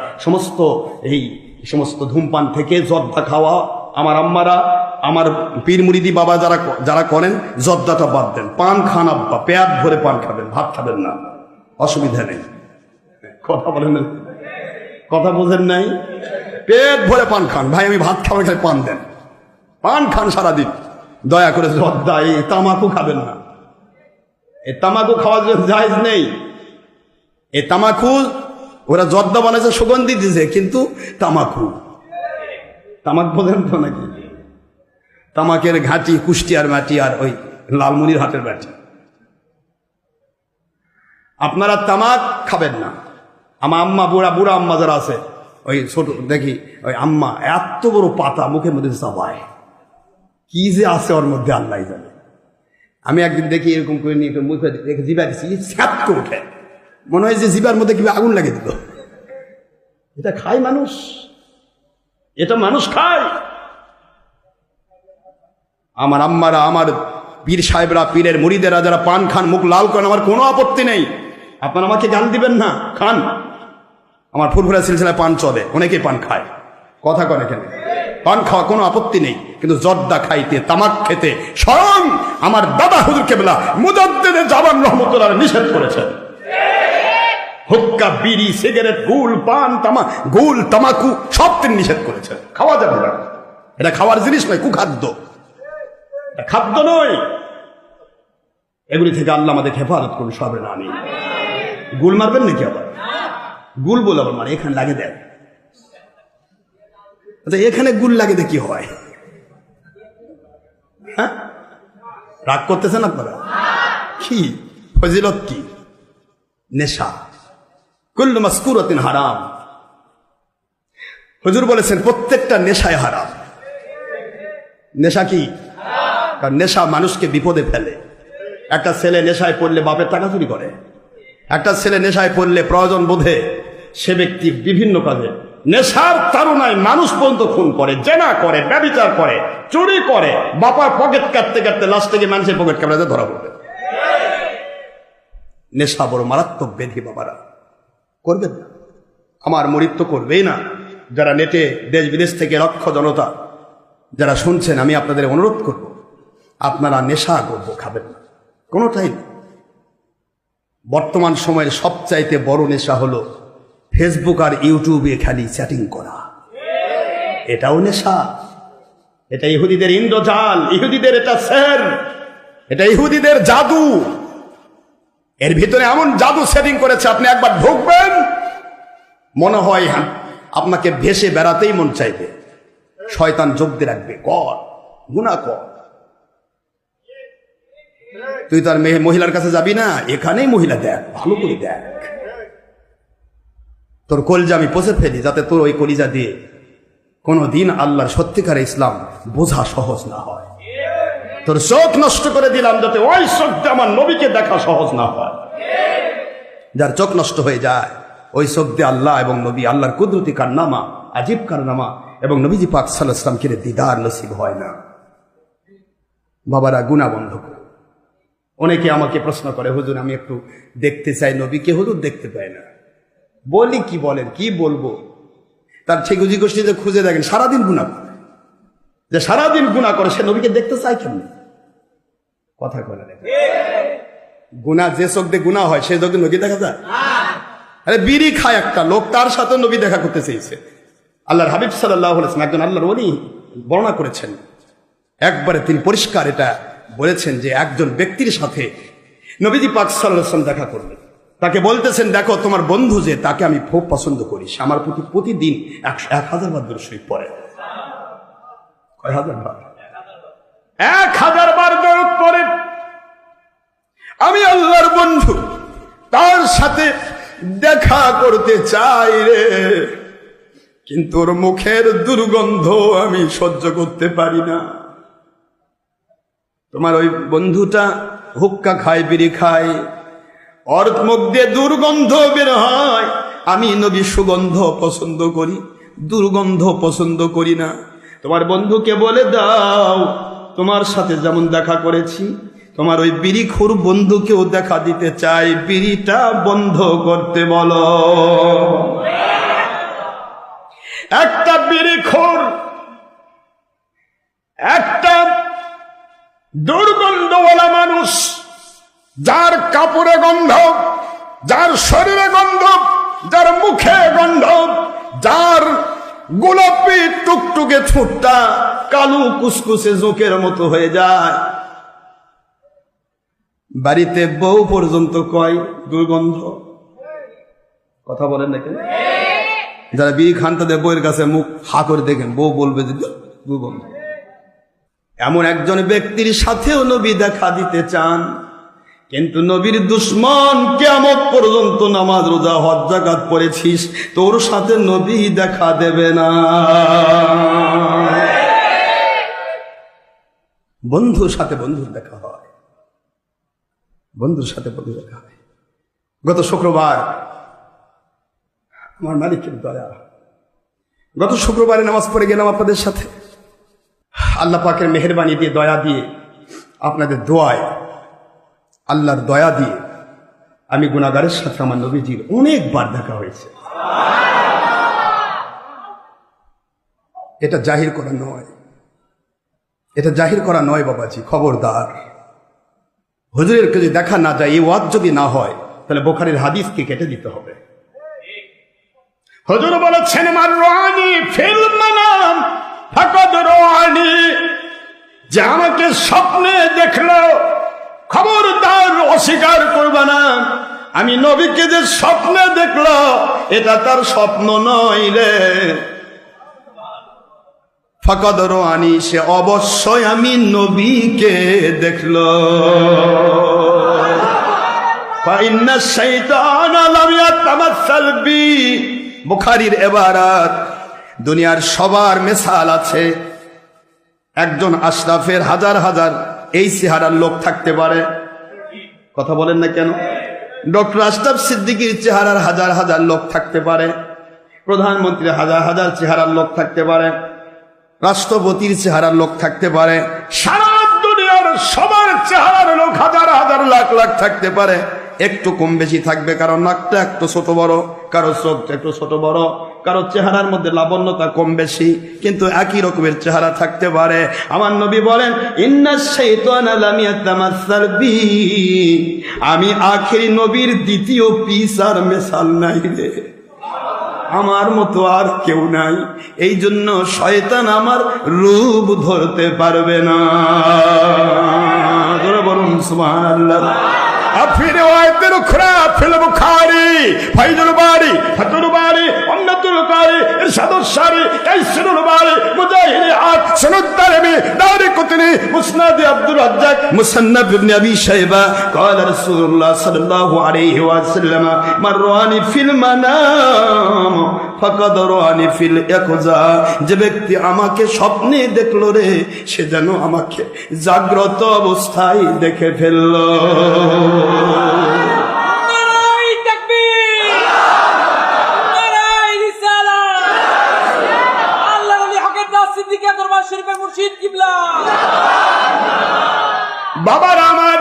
সমস্ত ধূমপান থেকে জর্দা খাওয়া। আমার আম্মারা, আমার পীর মুরিদি বাবা যারা করেন, জর্দাটা বাদ দেন, পান খান আব্বা, পেট ভরে পান খাবেন, ভাত খাবেন না, অসুবিধা নেই। কথা বলেন, কথা বোঝেন নাই? পেট ভরে পান খান, ভাই আমি ভাত খাবার খাই, পান দেন, পান খান সারাদিন, দয়া করে জর্দা এই তামাকু খাবেন না। এই তামাকু খাওয়ার জন্য জায়েজ নেই। এই তামাকু ওরা জর্দা বানাইছে, সুগন্ধি দিছে, কিন্তু তামাকু, তামাক বোঝেন তো নাকি? তামাকের ঘাঁটি কুষ্টিয়ার মাটি আর ওই লালমনির হাটের মাটি। আপনারা তামাক খাবেন না। আমার আম্মা, বুড়া আম্মা যারা আছে, ওই ছোট দেখি ওই আম্মা এত বড় পাতা মুখের মধ্যে চাবায়, কি যে আছে ওর মধ্যে আল্লাহ জানে। আমি একদিন দেখি এরকম করে নিয়ে মুখে দেখে জিবা দিচ্ছি, স্যাপ করে উঠে, মনে হয় যে জিবার মধ্যে কি আগুন লাগিয়ে দিল। এটা খায় মানুষ? এটা মানুষ খায়? আমার আম্মারা, আমার পীর সাহেবরা, পীরের মুরিদেরা যারা পান খান, মুখ লাল করেন, আমার কোনো আপত্তি নেই। আপনারা আমাকে গান দিবেন না, খান। আমার ফুরফুরা সিলসিলায় পান চলে, অনেকেই পান খায়, কথা কনে কেন? পান খাওয়া কোনো আপত্তি নেই, কিন্তু জর্দা খাইতে, তামাক খেতে স্বয়ং আমার দাদা হুজুর কেবলা মুজাদ্দিদ জামান রহমতুল্লাহ নিষেধ করেছেন। হুক্কা, বিড়ি, সিগারেট, গুল, তামাকু সব তিনি নিষেধ করেছেন। খাওয়া যাবে না, এটা খাওয়ার জিনিস নয়, কুখাদ্য, এটা খাদ্য নয়। এগুলি থেকে আল্লাহ আমাদের হেফাজত করুন, সবে না। আমি গুল মারবেন নাকি? আবার গুল বলে আবার মানে এখানে লাগে দেয়। আচ্ছা, এখানে গুল লাগে দিয়ে কি হয়? হ্যাঁ, রাগ করতেছেন আপনারা? কি ফজিলত? কি নেশা? কুল্লু মাসকুরাতিন হারাম। হুজুর বলেছেন প্রত্যেকটা নেশায় হারাম। নেশা কি? কারণ নেশা মানুষকে বিপদে ফেলে। একটা ছেলে নেশায় পড়লে বাপের টাকা চুরি করে, একটা ছেলে নেশায় পড়লে প্রয়োজন বোধে সে ব্যক্তি বিভিন্ন কাজে, নেশার তাড়নায় মানুষ পর্যন্ত খুন করে, জেনা করে, ব্যভিচার করে, চুরি করে, বাপার পকেট কাটতে কাটতে লাস্টে গিয়ে মানুষের পকেট কাটাতে ধরা পড়বে। নেশা বড় মারাত্মক ব্যাধি, বাবারা করবেন না। আমার মুরিদ তো করবেই না। যারা নেটে দেশ বিদেশ থেকে লক্ষ জনতা যারা শুনছেন, আমি আপনাদের অনুরোধ করব, আপনারা নেশা গল্প খাবেন না, কোনোটাই না। বর্তমান সময়ের সবচাইতে বড় নেশা হলো ফেসবুক আর ইউটিউবে খালি চ্যাটিং করা। এটাও নেশা। এটা ইহুদিদের ইন্দ্রজাল, ইহুদিদের এটা সেহর, এটা ইহুদিদের জাদু। এর ভিতরে এমন জাদু সেটিং করেছে, আপনি একবার ঢুকবেন, মনে হয় আপনাকে ভেসে বেড়াতেই মন চাইবে। শয়তান যোগ দিয়ে রাখবে, কর, গুনাহ কর। তুই তো আর মহিলার কাছে যাবি না, এখানেই মহিলা দেখ, ভালো করে দেখ, তোর কলিজা আমি পচে ফেলি, যাতে তোর ওই কলিজা দিয়ে কোনদিন আল্লাহর সত্যিকার ইসলাম বোঝা সহজ না হয়। তোর চোখ নষ্ট করে দিলাম, যাতে ওই চোখ দিয়ে আমার নবীকে দেখা সহজ না হয়। যার চোখ নষ্ট হয়ে যায়, ওই চোখ দিয়ে আল্লাহ এবং নবী, আল্লাহর কুদরতি কারনামা, আজিব কারনামা এবং নবীজি পাক সাল্লাল্লাহু আলাইহি ওয়াসাল্লামকে দিদার নসিব হয় না। বাবারা, গুনাহ বন্ধ করো। অনেকে আমাকে প্রশ্ন করে, হুজুর আমি একটু দেখতে চাই নবীকে, হুজুর দেখতে পাই না। বলি কি বলেন, কি বলবো? তার ঠিকুজি গোষ্ঠীতে খুঁজে দেখেন, সারাদিন গুনাহ করে, যে সারাদিন গুনাহ করে সে নবীকে দেখতে চায় কেন? কথা বলে দেখেন, গুনাহ যে চোখ দিয়ে গুনাহ হয় সে চোখে নবী দেখা যায়? আরে বিড়ি খায় একটা লোক, তার সাথে নবী দেখা করতে চেয়েছে। আল্লাহর হাবিব সাল্লাল্লাহু আলাইহি ওয়াসাল্লাম, একজন আল্লাহর ওলি, বর্ণনা করেছেন, একবারে তিনি পরিষ্কার এটা বলেছেন যে একজন ব্যক্তির সাথে নবীজি পাক সাল্লাল্লাহু আলাইহি ওয়াসাল্লাম দেখা করলেন। তাকে বলতেছেন, দেখো তোমার বন্ধু যে, তাকে আমি খুব পছন্দ করি, সে আমার প্রতি প্রতিদিন 1000 বার দরুদ শরীফ পড়ে। কয় হাজার বার? 1000 বার দরুদ পড়ে। আমি আল্লাহর বন্ধু, তার সাথে দেখা করতে চাই রে, কিন্তু ওর মুখের দুর্গন্ধ আমি সহ্য করতে পারি না। তোমার ওই বন্ধুটা হুক্কা খায়, বিড়ি খায়, ওর মুখ দিয়ে দুর্গন্ধ বের হয়। আমি নবী সুগন্ধ পছন্দ করি, দুর্গন্ধ পছন্দ করি না। তোমার বন্ধুকে বলে দাও, তোমার সাথে যেমন দেখা করেছি, তোমার ওই বিড়িখোর বন্ধুকেও দেখা দিতে চাই, বিড়িটা বন্ধ করতে বলো। একটা বিড়িখোর, একটা দুর্গন্ধওয়ালা মানুষ, যার কাপড়ে গন্ধ, যার শরীরে গন্ধ, যার মুখে গন্ধ, যার গোলাপি টুকটুকে ঠোঁটটা কালো কুসকুসে জোকের মতো হয়ে যায়। বাড়িতে বউ পর্যন্ত কয় দুর্গন্ধ। কথা বলেন না কেন? যারা বিড়ি খান তাদের বউয়ের কাছে মুখ হা করে দেখেন, বউ বলবে যে দুর্গন্ধ। এমন একজন ব্যক্তির সাথেও নবী দেখা দিতে চান, কিন্তু নবীর দুশ্মন কিয়ামত পর্যন্ত নামাজ রোজা হজ যাকাত পড়েছিস, তোর সাথে নবী দেখা দেবে না। বন্ধুর সাথে বন্ধুর দেখা হয়, বন্ধুর সাথে বন্ধু দেখা হয়। গত শুক্রবার আমার মালিকের দয়া, গত শুক্রবারে নামাজ পড়ে গেলাম আপনাদের সাথে। আল্লাহ পাকের মেহেরবানি দিয়ে, দয়া দিয়ে, আপনাদের দোয়ায়, আল্লাহর দয়া দিয়ে আমি গুনাহগারের সাথে আমার নবীজির অনেকবার দেখা হয়েছে। এটা জাহির করা নয়, এটা জাহির করা নয় বাবাজি, খবরদার। হুজুরের যদি দেখা না যায়, এই ওয়াজ যদি না হয়, তাহলে বুখারীর হাদিসকে কেটে দিতে হবে। হুজুর বলেছেন মান রাআনি ফিল মানাম ফাকাদ রাআনি, যে আমাকে স্বপ্নে দেখলো, খবরদার অস্বীকার করবে না, আমি নবীকে যে স্বপ্নে দেখলো এটা তার স্বপ্ন নয় রে। ফাকাদ রাআনি, সে অবশ্যই আমি নবীকে দেখলো। ফা ইন্না শাইতানা লাম ইয়াতামাসসাল বি, বুখারীর ইবারাত। দুনিয়ার সবার মিসাল আছে, একজন আশরাফের হাজার হাজার এই চেহারার লোক থাকতে পারে। কথা বলেন না কেন? ডক্টর আশরাফ সিদ্দিকীর চেহারার হাজার হাজার লোক থাকতে পারে, প্রধানমন্ত্রীর হাজার হাজার চেহারার লোক থাকতে পারে, রাষ্ট্রপতির চেহারার লোক থাকতে পারে, সারা দুনিয়ার সবার চেহারার লোক হাজার হাজার লাখ লাখ থাকতে পারে। একটু কম বেশি থাকবে, কারো নাকটা একটু ছোট বড়, কারো চোখটা একটু ছোট বড়, কারো চেহারার মধ্যে লাবণ্যতা কম বেশি, কিন্তু একই রকমের চেহারা থাকতে পারে। আমার নবী বলেন ইন্না শাইতানা লাম ইয়াতামাসসাল বি, আমি আখেরি নবীর দ্বিতীয় পিস আর মেসাল নাই রে, আমার মতো আর কেউ নাই। এই জন্য শয়তান আমার রূপ ধরতে পারবে না। বলুন সুবহানাল্লাহ। في رواية أخرى في البخاري فيض الباري فتح الباري عمدة القاري إرشاد الشاري تيسير الباري مجاهد الحق سند الدارمي دارقطني مسند عبد الرزاق مصنف ابن أبي شيبة قال رسول الله صلى الله عليه وسلم من رآني في المنام فقد رآني في اليقظة, যে ব্যক্তি আমাকে স্বপ্নে দেখলো রে, সে যেন আমাকে জাগ্রত অবস্থায় দেখে ফেললো। বাবার আমার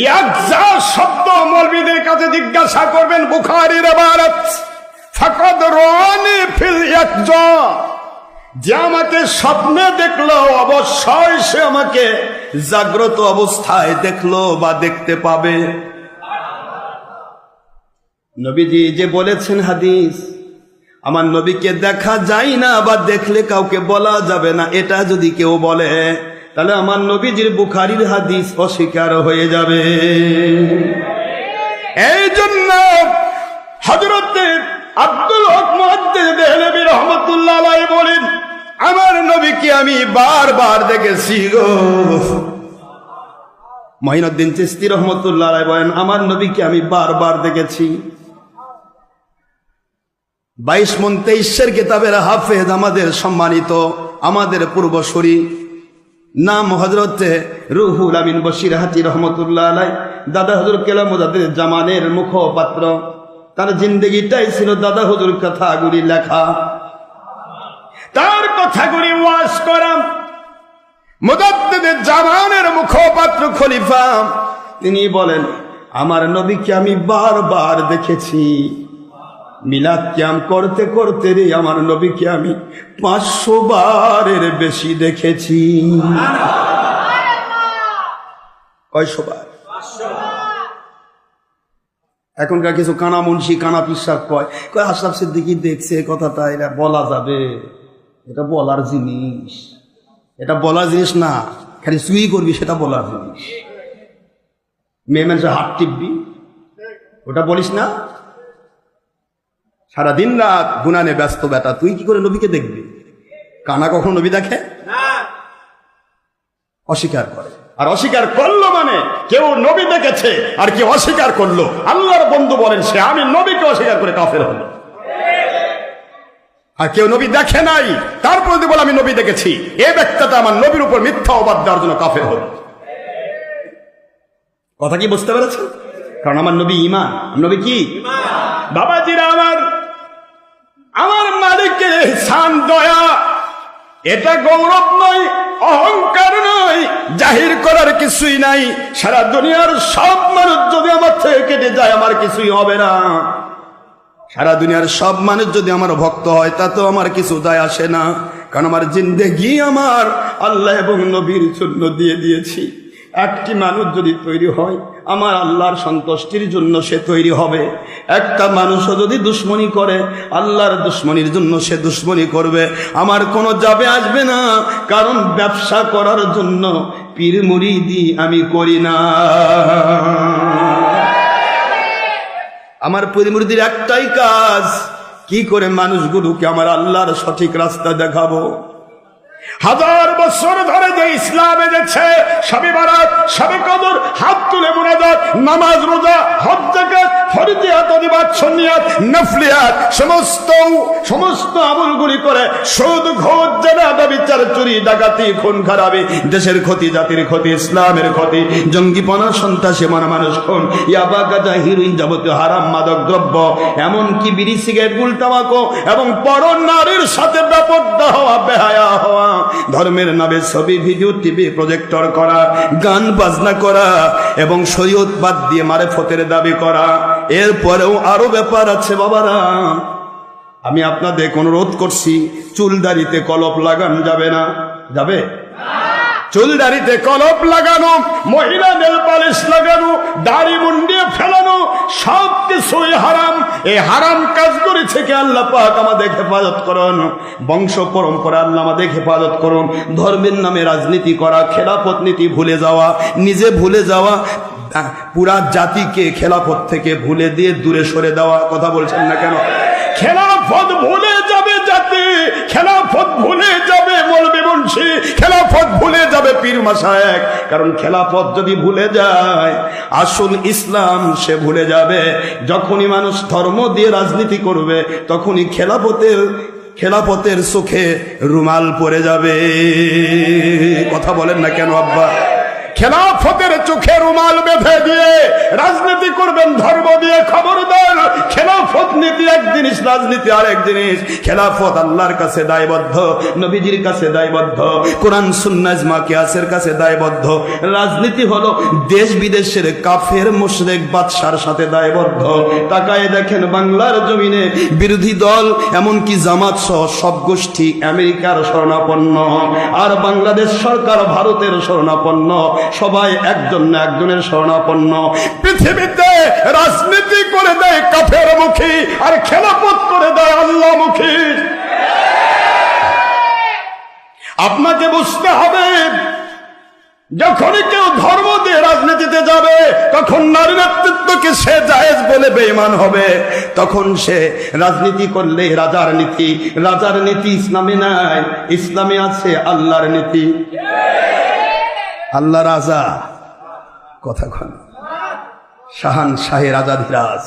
ইয়াকজা শব্দ মৌলবীদের কাছে জিজ্ঞাসা করবেন, বুখারীর ইবারত ফাকাদ রাআনি ফিল ইয়াকজা, যে আমাকে স্বপ্নে দেখলো অবশ্যই সে আমাকে জাগ্রত অবস্থায় দেখলো বা দেখতে পাবে। নবীজি যে বলেছেন হাদিস, আমার নবীকে দেখা যায় না বা দেখলে কাউকে বলা যাবে না, এটা যদি কেউ বলে তাহলে আমার নবীজির বুখারীর হাদিস অস্বীকার হয়ে যাবে। এই জন্য হযরত আব্দুল হক মুহাদ্দিস দেহলভী রাহমাতুল্লাহ আলাইহি বলেন, আমার নবীকে আমি বারবার দেখেছি গো। মঈনুদ্দিন চিশতি রাহমাতুল্লাহ আলাইহি বলেন, আমার নবীকে আমি বারবার দেখেছি। 22 মন 23 কিতাবের হাফেজ আমাদের সম্মানিত, আমাদের পূর্বসূরি, নাম হযরত রুহুল আমিন বশিরহাটি রহমতুল্লাহ আলাইহি, দাদা হুজুর কেলামুদ্দিন জামানের মুখপাত্র। তার জিন্দেগিটাই ছিল দাদা হুজুর কথাগুলি লেখা, তার কথাগুলি ওয়াজ করা। মুজাদ্দিদ জামানের মুখপাত্র খলিফা, তিনি বলেন আমার নবীকে আমি বারবার দেখেছি। মিলাদ কিয়াম করতে করতে রে আমার নবীকে আমি 500 বারের বেশি দেখেছি। কয়শো বার? এখনকার কিছু কানা মুন্সি কানা পিসাব কয় আশরাফ সিদ্দিকী দেখছে, কথাটা এটা বলা যাবে? এটা বলার জিনিস? এটা বলার জিনিস না, খালি চুই করবি সেটা বলার জিনিস। মেয়ে মানুষের হাত টিপবি ওটা বলিস না। সারাদিন রাত গুনানে ব্যস্ত বেটা, তুই কি করে নবীকে দেখবি? কানা কখনো নবী দেখে? অস্বীকার করে, আর অস্বীকার করলো মানে কেউ নবী দেখেছে আর কেউ অস্বীকার করলো, আল্লাহর বন্ধু বলেন সে আমি নবীকে অস্বীকার করে কাফের হলো। আর কেউ নবী দেখে নাই তারপর যদি বলে আমি নবী দেখেছি, এই ব্যক্তিটা আমার নবীর উপর মিথ্যা অবাদ দেওয়ার জন্য কাফের হলো। কথা কি বুঝতে পেরেছেন? কারণ আমার নবী ঈমান। নবী কি? বাবাজিরা আমার মালিকের ইহসান দয়া, এটা গৌরব নয়, অহংকার নয়, জাহির করার কিছুই নাই। সারা দুনিয়ার সব মানুষ যদি আমার থেকে কেটে যায় আমার কিছুই হবে না। সারা দুনিয়ার সব মানুষ যদি আমার ভক্ত হয় তাতেও আমার কিছু যায় আসে না, কারণ আমার জিন্দেগি আমার আল্লাহ এবং নবীর জন্য দিয়ে দিয়েছি। একটি মানুষ যদি তৈরি হয় আমার আল্লাহর সন্তুষ্টির জন্য সে তৈরি হবে। একটা মানুষও যদি দুশ্মনী করে আল্লাহর দুশ্মনির জন্য সে দুশ্মনী করবে। আমার কোনো যাবে আসবে না, কারণ ব্যবসা করার জন্য পীর মুরিদি আমি করি না। আমার পীর মুরিদির একটাই কাজ, কি করে মানুষগুলোকে আমার আল্লাহর সঠিক রাস্তা দেখাবো। হাজার বছর ধরে যে ইসলাম এনেছে, শবে বারাত, শবে কদর, হাত তুলে মুনাজাত, নামাজ, রোজা, হজ, যাকাত, ফরজিয়াত, ওয়াজিবাত, সুন্নিয়াত, নফলিয়াত, সমস্ত আমলগুলি করে সুদ, ঘুষ, জেনা, ব্যভিচার, চুরি, ডাকাতি, খুন খারাপি, দেশের ক্ষতি, জাতির ক্ষতি, ইসলামের ক্ষতি, জঙ্গিপনা, সন্ত্রাসী, মানুষ খুন, ইয়াবা, গাঁজা, হিরোইন, যাবতীয় হারাম মাদক দ্রব্য, এমনকি বিড়ি, সিগারেট, গুল, তামাকু এবং পর নারীর সাথে বেপরদা হওয়া, বেহায়া হওয়া, ধর্মের নামে ছবি, ভিডিও, টিভি প্রজেক্টর করা, গান বাজনা করা এবং শরীয়ত বাদ দিয়ে মারেফতের দাবি করা। এরপরেও আরো ব্যাপার আছে বাবারা। আমি আপনাদের অনুরোধ করছি, চুলদারিতে কলপ লাগানো যাবে না। যাবে? চুলদারিতে কলপ লাগানো, মহিলা নেল পালিশ লাগানো, দাড়ি মুন্ডিয়ে ফেলানো সব কিছুই হারাম। এই হারাম কাজগুলি থেকে আল্লাহ পাক আমাদের হেফাজত করুন। বংশ পরম্পরা আল্লাহ আমাদের হেফাজত করুন। ধর্মের নামে রাজনীতি করা, খেলাফত নীতি ভুলে যাওয়া, নিজে ভুলে যাওয়া, পুরা জাতিকে খেলাফত থেকে ভুলে দিয়ে দূরে সরে দেওয়া। কথা বলছেন না কেন? খেলাফত ভুলে যাবে জাতি, খেলাফত ভুলে যাবে মৌলবি মুন্সি, খেলাফত ভুলে যাবে পীর মাশায়েখ। কারণ খেলাফত যদি ভুলে যায় আসল ইসলাম সে ভুলে যাবে। যখনই মানুষ ধর্ম দিয়ে রাজনীতি করবে তখনই খেলাফতের চোখে রুমাল পড়ে যাবে। কথা বলেন না কেন আব্বা? খেলাফতের চোখে রুমাল বেঁধে দিয়ে রাজনীতি করবেন ধর্ম দিয়ে, খবরদার। খেলাফত নীতি এক জিনিস, রাজনীতি আরেক জিনিস। খেলাফত আল্লাহর কাছে দায়বদ্ধ, নবীজির কাছে দায়বদ্ধ, কোরআন সুন্নাহ ইজমা কিয়াসের কাছে দায়বদ্ধ। রাজনীতি হলো দেশ বিদেশের কাফের মুশরিক বাদশার সাথে দায়বদ্ধ। তাকায় দেখেন বাংলার জমিনে বিরোধী দল এমনকি জামাত সহ সব গোষ্ঠী আমেরিকার শরণাপন্ন, আর বাংলাদেশ সরকার ভারতের শরণাপন্ন। সবাই একজন না একজনের শরণাপন্ন। পৃথিবীতে রাজনীতি করে দেয় কাফের মুখী, আর খেলাফত করে দেয় আল্লাহ মুখী। আপনাকে বুঝতে হবে, যখনই কেউ ধর্ম দিয়ে রাজনীতিতে যাবে তখন নারী নেতৃত্বকে সে জায়েজ বলে বেঈমান হবে। তখন সে রাজনীতি করলে রাজার নীতি, রাজার নীতি ইসলামে নাই, ইসলামে আছে আল্লাহর নীতি। আল্লাহ রাজা, কথা কন, শাহান শাহে রাজাধিরাজ।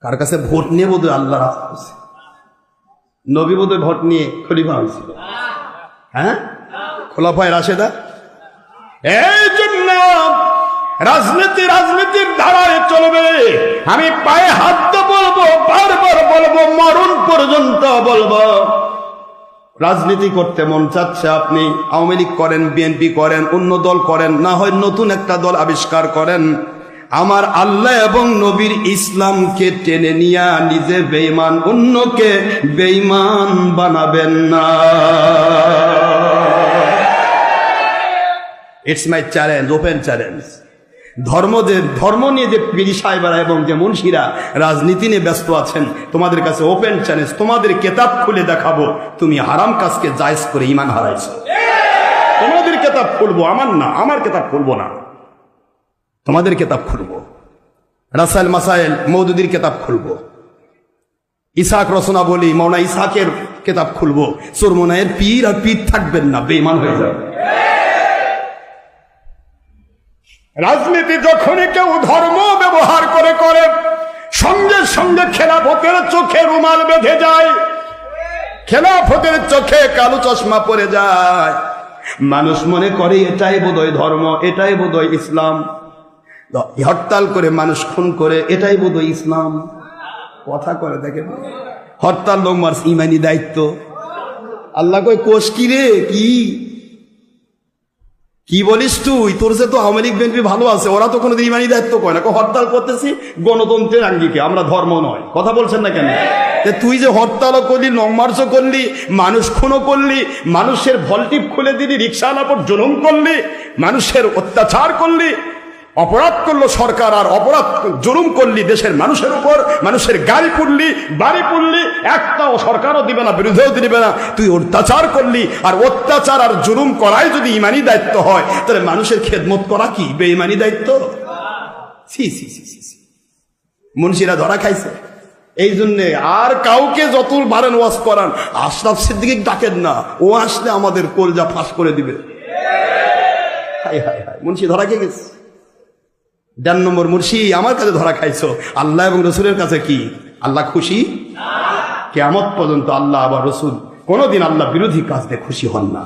কার কাছে ভোট নিয়ে বোধ আল্লাহ রাজা হয়েছে? নবী বোধ ভোট নিয়ে খলিফা হয়েছিল। হ্যাঁ, খোলাফায়ে রাশেদা। এই জন্য রাজনীতির ধারায় চলবে। আমি পায়ে হাত বলবো, বারবার বলবো, মরণ পর্যন্ত বলবো। রাজনীতি করতে মন চাচ্ছে, আপনি আওয়ামী লীগ করেন, বিএনপি করেন, অন্য দল করেন, না হয় নতুন একটা দল আবিষ্কার করেন। আমার আল্লাহ এবং নবীর ইসলামকে টেনে নিয়ে নিজে বেঈমান, অন্যকে বেঈমান বানাবেন না। It's my challenge, open challenge. ধর্ম নিয়ে যে পীর সাহেবরা এবং যে মুন্সিরা রাজনীতি নিয়ে ব্যস্ত আছেন, তোমাদের কাছে ওপেন চ্যালেঞ্জ, তোমাদের কেতাব খুলে দেখাবো তুমি হারাম কাজকে জায়েজ করে ঈমান হারাইছো। তোমাদের কেতাব খুলবো, আমার না, আমার কেতাব খুলবো না, তোমাদের কেতাব খুলবো। রাসাইল মাসাইল মওদুদির কেতাব খুলবো, ইসাক রচনা বলি মৌলানা ইসাকের কেতাব খুলবো। চোরমোনায়ের পীর আর পীর থাকবেন না, বেঈমান হয়ে যাবে। রাজনীতি যখনই কেউ ধর্ম ব্যবহার করে সঙ্গে সঙ্গে খেলাফতের চোখে রুমাল বেঁধে যায়, খেলাফতের চোখে কালো চশমা পড়ে যায়। মানুষ মনে করে এটাই বোধহয় ধর্ম, এটাই বোধহয় ইসলাম। হরতাল করে মানুষ খুন করে, এটাই বোধহয় ইসলাম। কথা করে দেখেন, হরতাল লোক মার্স ইমানি দায়িত্ব। আল্লাহ কই কোষ কি রে, কি বলিস তুই? তোর যে তো আওয়ামী লীগ বিএনপি ভালো আছে, ওরা তো কোনোদিন ইমানি দায়িত্ব করে না। হরতাল করতেছি গণতন্ত্রের আঙ্গিকে, আমরা ধর্ম নয়। কথা বলছেন না কেন? তুই যে হরতালও করলি, লং মার্চও করলি, মানুষ খুনও করলি, মানুষের ভলটিপ খুলে দিলি, রিক্সাওয়ালার উপর জুলুম করলি, মানুষের অত্যাচার করলি, অপরাধ করলো সরকার, আর অপরাধ জুলুম করলি দেশের মানুষের উপর, মানুষের গাড়ি পুড়লি, বাড়ি পুড়লি, একটাও সরকারও দিবে না, বিরোধীও দিবে না। তুই অত্যাচার করলি, আর অত্যাচার আর জুলুম করাই যদি ইমানি দায়িত্ব হয়, তাহলে মানুষের খেদমত করা কি বেঈমানি দায়িত্ব? সি সি সি সি। মুন্সিরা ধরা খাইছে। এই জন্যে আর কাউকে যত বারেন ওয়াজ করান, আশরাফ সিদ্দিকী ডাকেন না, ও আসলে আমাদের কলজা ফাঁস করে দিবে। হাই হাই হাই, মুন্সি ধরা খেয়ে গেছে। 1.5 নম্বর মুর্শি আমার কাছে ধরা খাইছো। আল্লাহ এবং রসুলের কাছে কি আল্লাহ খুশি? কিয়ামত পর্যন্ত আল্লাহ আবার রসুল কোনদিন আল্লাহ বিরোধী কাজ দিয়ে খুশি হন না।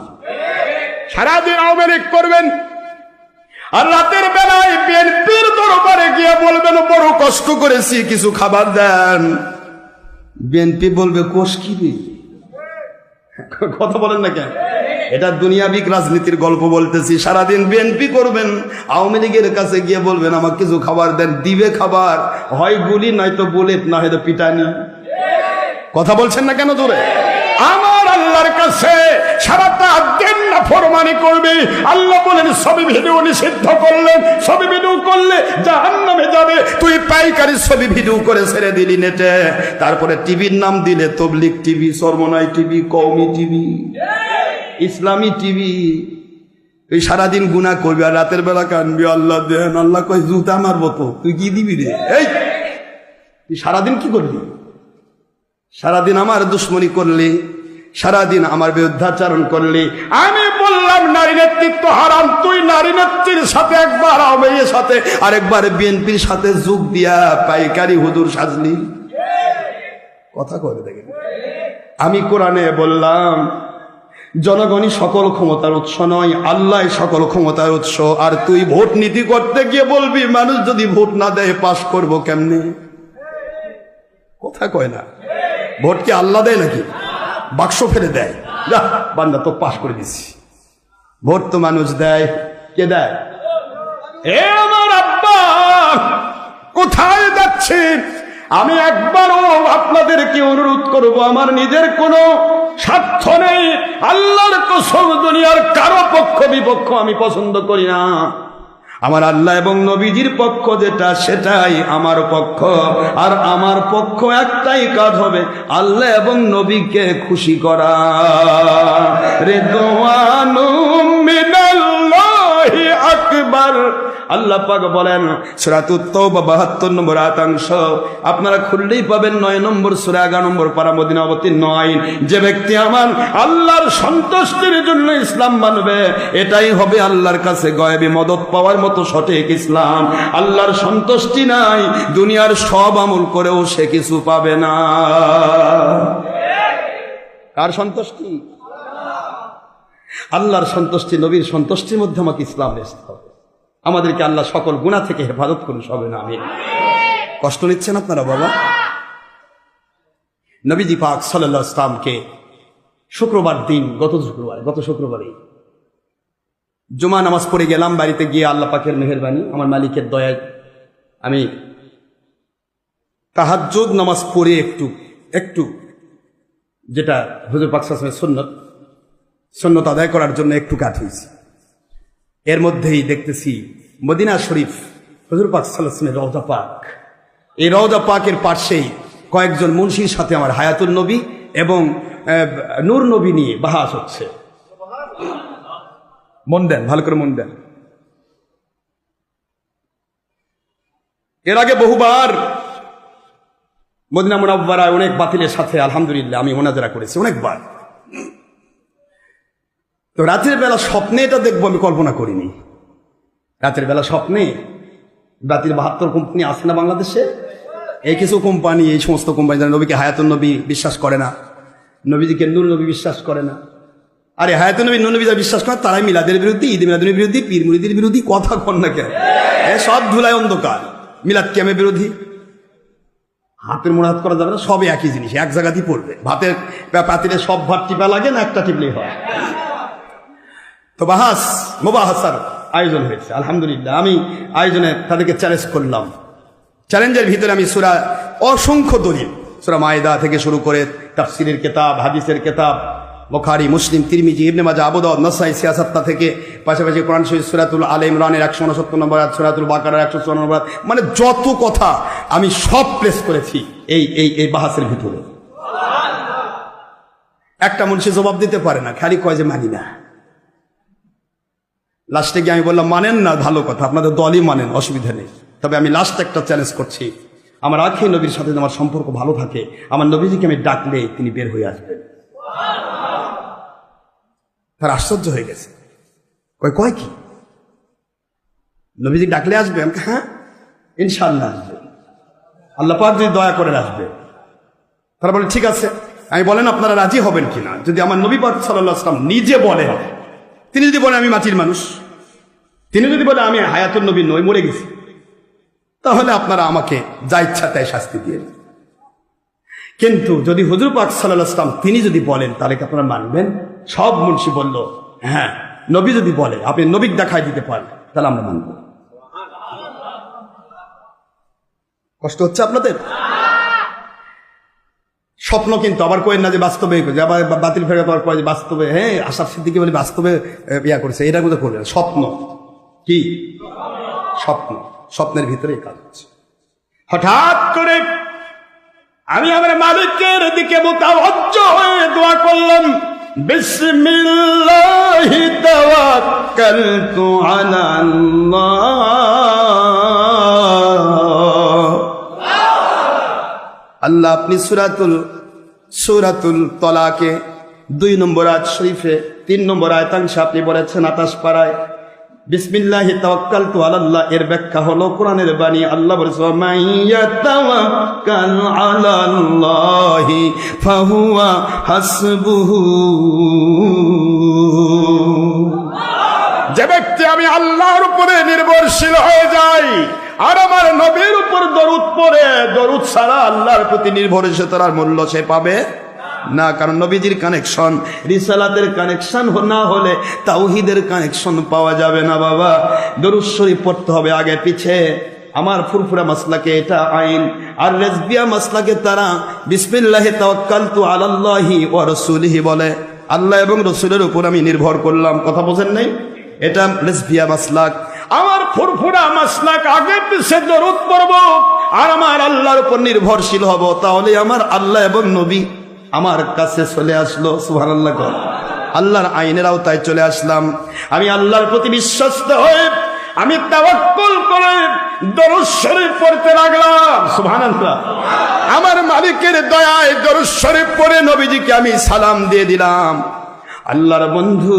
সারাদিন আওয়ামী লীগ করবেন, আর রাতের বেলায় বিএনপির দরবারে গিয়ে বলবেন বড় কষ্ট করেছি, কিছু খাবার দেন। বিএনপি বলবে কোষ কি রে? কথা বলেন না কেন? এটা দুনিয়াবিক রাজনীতির গল্প বলতেছি। সারাদিন বিএনপি করবেন, আওয়ামী লীগের কাছে গিয়ে বলবেন আমাকে কিছু খাবার দেন। দিবে খাবার, হয় গুলি নয়তো বুলেট, না হয়তো পিটানি। কথা বলছেন না কেন জোরে? আমার আল্লাহর কাছে সারাটা দিন না ফরমানি করবে। আল্লাহ বলেন ছবি ভিডিও নিষিদ্ধ করলেন, ছবি ভিডিও করলে জাহান্নামে যাবে। তুই পাইকারি ছবি ভিডিও করে ছেড়ে দিলি নেটে, তারপরে টিভির নাম দিলে তবলিগ টিভি, চরমনাই টিভি, কওমি টিভি, ইসলামী টিভি। তুই সারাদিন গুনাহ করবি আর রাতের বেলা কানবি আল্লাহ দেন। আল্লাহ কয় জুতা মারবো তো, তুই কি দিবি রে? এই তুই সারাদিন কি করবি? সারাদিন আমার দুশ্মনী করলি, সারাদিন আমার বিরুদ্ধাচরণ করলি। আমি বললাম নারী নেতৃত্ব হারাম, তুই নারী নেত্রীর সাথে একবার আওয়ামী লীগের সাথে আরেকবার বিএনপির সাথে যোগ দিয়া পাইকারি হুজুর সাজলি। কথা কয়ে দেখেন। আমি কোরআনে বললাম জনগণই সকল ক্ষমতার উৎস নয়, আল্লাহ সকল ক্ষমতার উৎস। আর তুই ভোট নীতি করতে গিয়ে বলবি মানুষ যদি ভোট না দেয় পাশ করবো কেমনে? কথা কয় না। ভোট কি আল্লাহ দেয় নাকি? বাক্স ফেলে দেয়, যা বান্দা তো পাশ করে দিচ্ছি। ভোট তো মানুষ দেয়। কে দেয়? এ আমার আব্বা, কোথায় যাচ্ছে? আমি একবারও আপনাদেরকে অনুরোধ করব, আমার নিজের কোনো স্বার্থ নেই, আল্লাহর কসম দুনিয়ার কারো পক্ষ বিপক্ষ আমি পছন্দ করি না। আমার আল্লাহ এবং নবীজির পক্ষ যেটা সেটাই আমার পক্ষ। আর আমার পক্ষ একটাই কাজ হবে, আল্লাহ এবং নবীকে খুশি করা। রিদওয়ানুম মিনাল্লাহি আকবার। আল্লাহ পাক বলেন সূরাতুত তাওবা 72 নম্বর আয়াতাংশ, আপনারা খুললেই পাবেন 9 নম্বর সূরা 11 নম্বর পারা মদিনা অবতীর্ণ আইন। যে ব্যক্তি আমার আল্লাহর সন্তুষ্টির জন্য ইসলাম মানবে, এটাই হবে আল্লাহর কাছে গায়েবী মদত পাওয়ার মতো সঠিক ইসলাম। আল্লাহর সন্তুষ্টি নাই, দুনিয়ার সব আমল করেও সে কিছু পাবে না। কার সন্তুষ্টি? আল্লাহর সন্তুষ্টি, নবীর সন্তুষ্টির মধ্যে আমাকে ইসলাম আসতে হবে। আমাদেরকে আল্লাহ সকল গুনাহ থেকে হেফাজত করুন সবে না। আমিন। কষ্ট নিচ্ছেন আপনারা বাবা? নবীজি পাক সাল্লাল্লাহু আলাইহি ওয়াসাল্লামকে শুক্রবার দিন, গত শুক্রবারে জুমা নামাজ পড়ে গেলাম বাড়িতে গিয়ে। আল্লাহ পাকের মেহেরবানি, আমার মালিকের দয়ায় আমি তাহাজ্জুদ নামাজ পড়ে একটু যেটা হুজুর পাক সাল্লাল্লাহু আলাইহি ওয়াসাল্লামের সুন্নত আদায় করার জন্য একটু কাটিয়েছি। এর মধ্যেই দেখতেছি মদিনা শরীফ হুজুর পাক সাল্লাল্লাহু আলাইহি ওয়াসাল্লামের রওজা পাক, এই রওজা পাকের পাশেই কয়েকজন মুন্সির সাথে আমার হায়াতুন নবী এবং নূর নবী নিয়ে বাহাস হচ্ছে। মন দেন, ভালো করে মন দেন। এর আগে বহুবার মদিনা মুনাওয়ারায় অনেক বাতিলের সাথে আলহামদুলিল্লাহ আমি মোনাজারা করেছি অনেকবার। তো রাতের বেলা স্বপ্নে এটা দেখবো আমি কল্পনা করিনি। রাতের বেলা স্বপ্নে বাতিল 72 কোম্পানি আছে না বাংলাদেশে, এই কিছু কোম্পানি, এই সমস্ত কোম্পানি যারা নবীকে হায়াতুন নবী বিশ্বাস করে না, নবীজিকে নূর নবী বিশ্বাস করে না। আরে হায়াতুন নবী নূর নবী যারা বিশ্বাস করে তারাই মিলাদের বিরোধী, ঈদ মিলাদের বিরোধী, পীর মুরিদের বিরোধী। কথা কন না কেন? সব ধুলায় অন্ধকার। মিলাদ কিয়ামের বিরোধী। হাতের মোনাজাত করা যাবে না, সবই একই জিনিস, এক জায়গাতেই পড়বে। ভাতের পাতিলে সব ভাত টিপা লাগে না, একটা টিপলেই হয়। তো বাহাস মুবাহাসার আয়োজন হয়েছে আলহামদুলিল্লাহ। আমি আয়োজনে তাদেরকে চ্যালেঞ্জ করলাম। চ্যালেঞ্জের ভিতরে আমি সূরা অসংখ্য দলিল, সূরা মায়েদা থেকে শুরু করে তাফসীরের কিতাব, হাদিসের কিতাব, বুখারী, মুসলিম, তিরমিজি, ইবনে মাজাহ, আবু দাউদ, নাসাঈ, সিয়াসাত্তা থেকে পাশাপাশি কোরআন শরীফ সূরাতুল আলে ইমরানের 169 নম্বর আয়াত, সূরাতুল বাকারার 154 নম্বর আয়াত, মানে যত কথা আমি সব প্লেস করেছি এই বাহাসের ভিতরে। একটা মুন্সি জবাব দিতে পারে না, খালি কয় যে মানি না। লাস্টে গিয়ে আমি বললাম মানেন না, ভালো কথা, আপনাদের দলই মানেন, অসুবিধা নেই। তবে আমি লাস্ট একটা চ্যালেঞ্জ করছি, আমার আখি নবীর সাথে আমার সম্পর্ক ভালো থাকে, আমার নবীজিকে আমি ডাকলে তিনি বের হয়ে আসবেন। তার আশ্চর্য হয়ে গেছে, কয় কি নবীজি ডাকলে আসবে? হ্যাঁ ইনশাআল্লাহ আসবে, আল্লাহ পাক যদি দয়া করে আসবে। তারা বলে ঠিক আছে। আমি বলেন আপনারা রাজি হবেন কিনা? যদি আমার নবী পাক সাল্লাল্লাহু আলাইহি ওয়াসাল্লাম নিজে বলেন, তিনি যদি বলেন আমি মাটির মানুষ, তিনি যদি বলে আমি হায়াতুন নবী নই, মরে গেছি, তাহলে আপনারা আমাকে যা ইচ্ছা তাই শাস্তি দিয়ে। কিন্তু যদি হুজুর পাক সাল্লাল্লাহু আলাইহি ওয়াসাল্লাম তিনি যদি বলেন, তাহলে কি আপনারা মানবেন? সব মুন্সি বলল হ্যাঁ, নবী যদি বলে, আপনি নবীকে দেখাই দিতে পারেন, তাহলে আমরা মানব। কষ্ট হচ্ছে আপনাদের? স্বপ্ন কিন্তু আবার কয়েন না যে বাস্তবে, আবার বাতিল ফেরত আবার কয় যে বাস্তবে, হ্যাঁ আশরাফ সিদ্দিকী বলে বাস্তবে ইয়া করেছে, এটা কোথাও করবে স্বপ্ন। কি স্বপ্ন? স্বপ্নের ভিতরে কাজ হচ্ছে। হঠাৎ করে আমি আমার মালিকের দিকে মুতাওয়াজ্জ হয়ে দোয়া করলাম, বিসমিল্লাহি তাওয়াক্কালতু আলাল্লাহ। আল্লাহ আপনি সূরাতুল তলাকে 2 নম্বর আয়াত শরীফে 3 নম্বর আয়াতাংশে আপনি বলেছেন 28 পারায় বিসমিল্লাহি তাওয়াক্কালতু আলাল্লাহ, এর ব্যাখ্যা হলো কোরআনের বাণী। আল্লাহ বলেছে মাইয়াতাওয়াক্কাল আলাল্লাহি ফাহুয়া হাসবুহু। যে ব্যক্তি আমি আল্লাহর উপরে নির্ভরশীল হয়ে যাই আর আমার নবীর উপর দরুদ পড়ে, দরুদ ছাড়া আল্লাহর প্রতি নির্ভরশীলতার মূল্য সে পাবে না। কারণ নবীজির কানেকশন, রিসালাতের কানেকশন না হলে তাওহীদের কানেকশন পাওয়া যাবে না বাবা। দরুদ শরীফ পড়তে হবে আগে পিছে। আমার ফুরফুরা মাসলাকে এটা আইন, আর রেজবিয়া মাসলাকে তারা বিসমিল্লাহি তাওয়াক্কালতু আলাল্লাহি ওয়া রাসূলিহি বলে, আল্লাহ এবং রাসূলের উপর আমি নির্ভর করলাম। কথা বোঝেন নাই? এটা রেজবিয়া মাসলাক। আমার ফুরফুরা মাসলাক আগে পিছে দরুদ পড়ব আর আমার আল্লাহর উপর নির্ভরশীল হব, তাহলে আমার আল্লাহ এবং নবী আমার কাছে চলে আসলো। সুবহানাল্লাহ। আল্লাহর আইনের আওতায় চলে আসলাম। আমি আল্লাহর প্রতি বিশ্বস্ত হয়ে আমি তাওয়াক্কুল করে দরুদ শরীফ পড়তে লাগলাম। সুবহানাল্লাহ। আমার মালিকের দয়ায় দরুদ শরীফ পড়ে নবীজিকে আমি সালাম দিয়ে দিলাম। আল্লাহর বন্ধু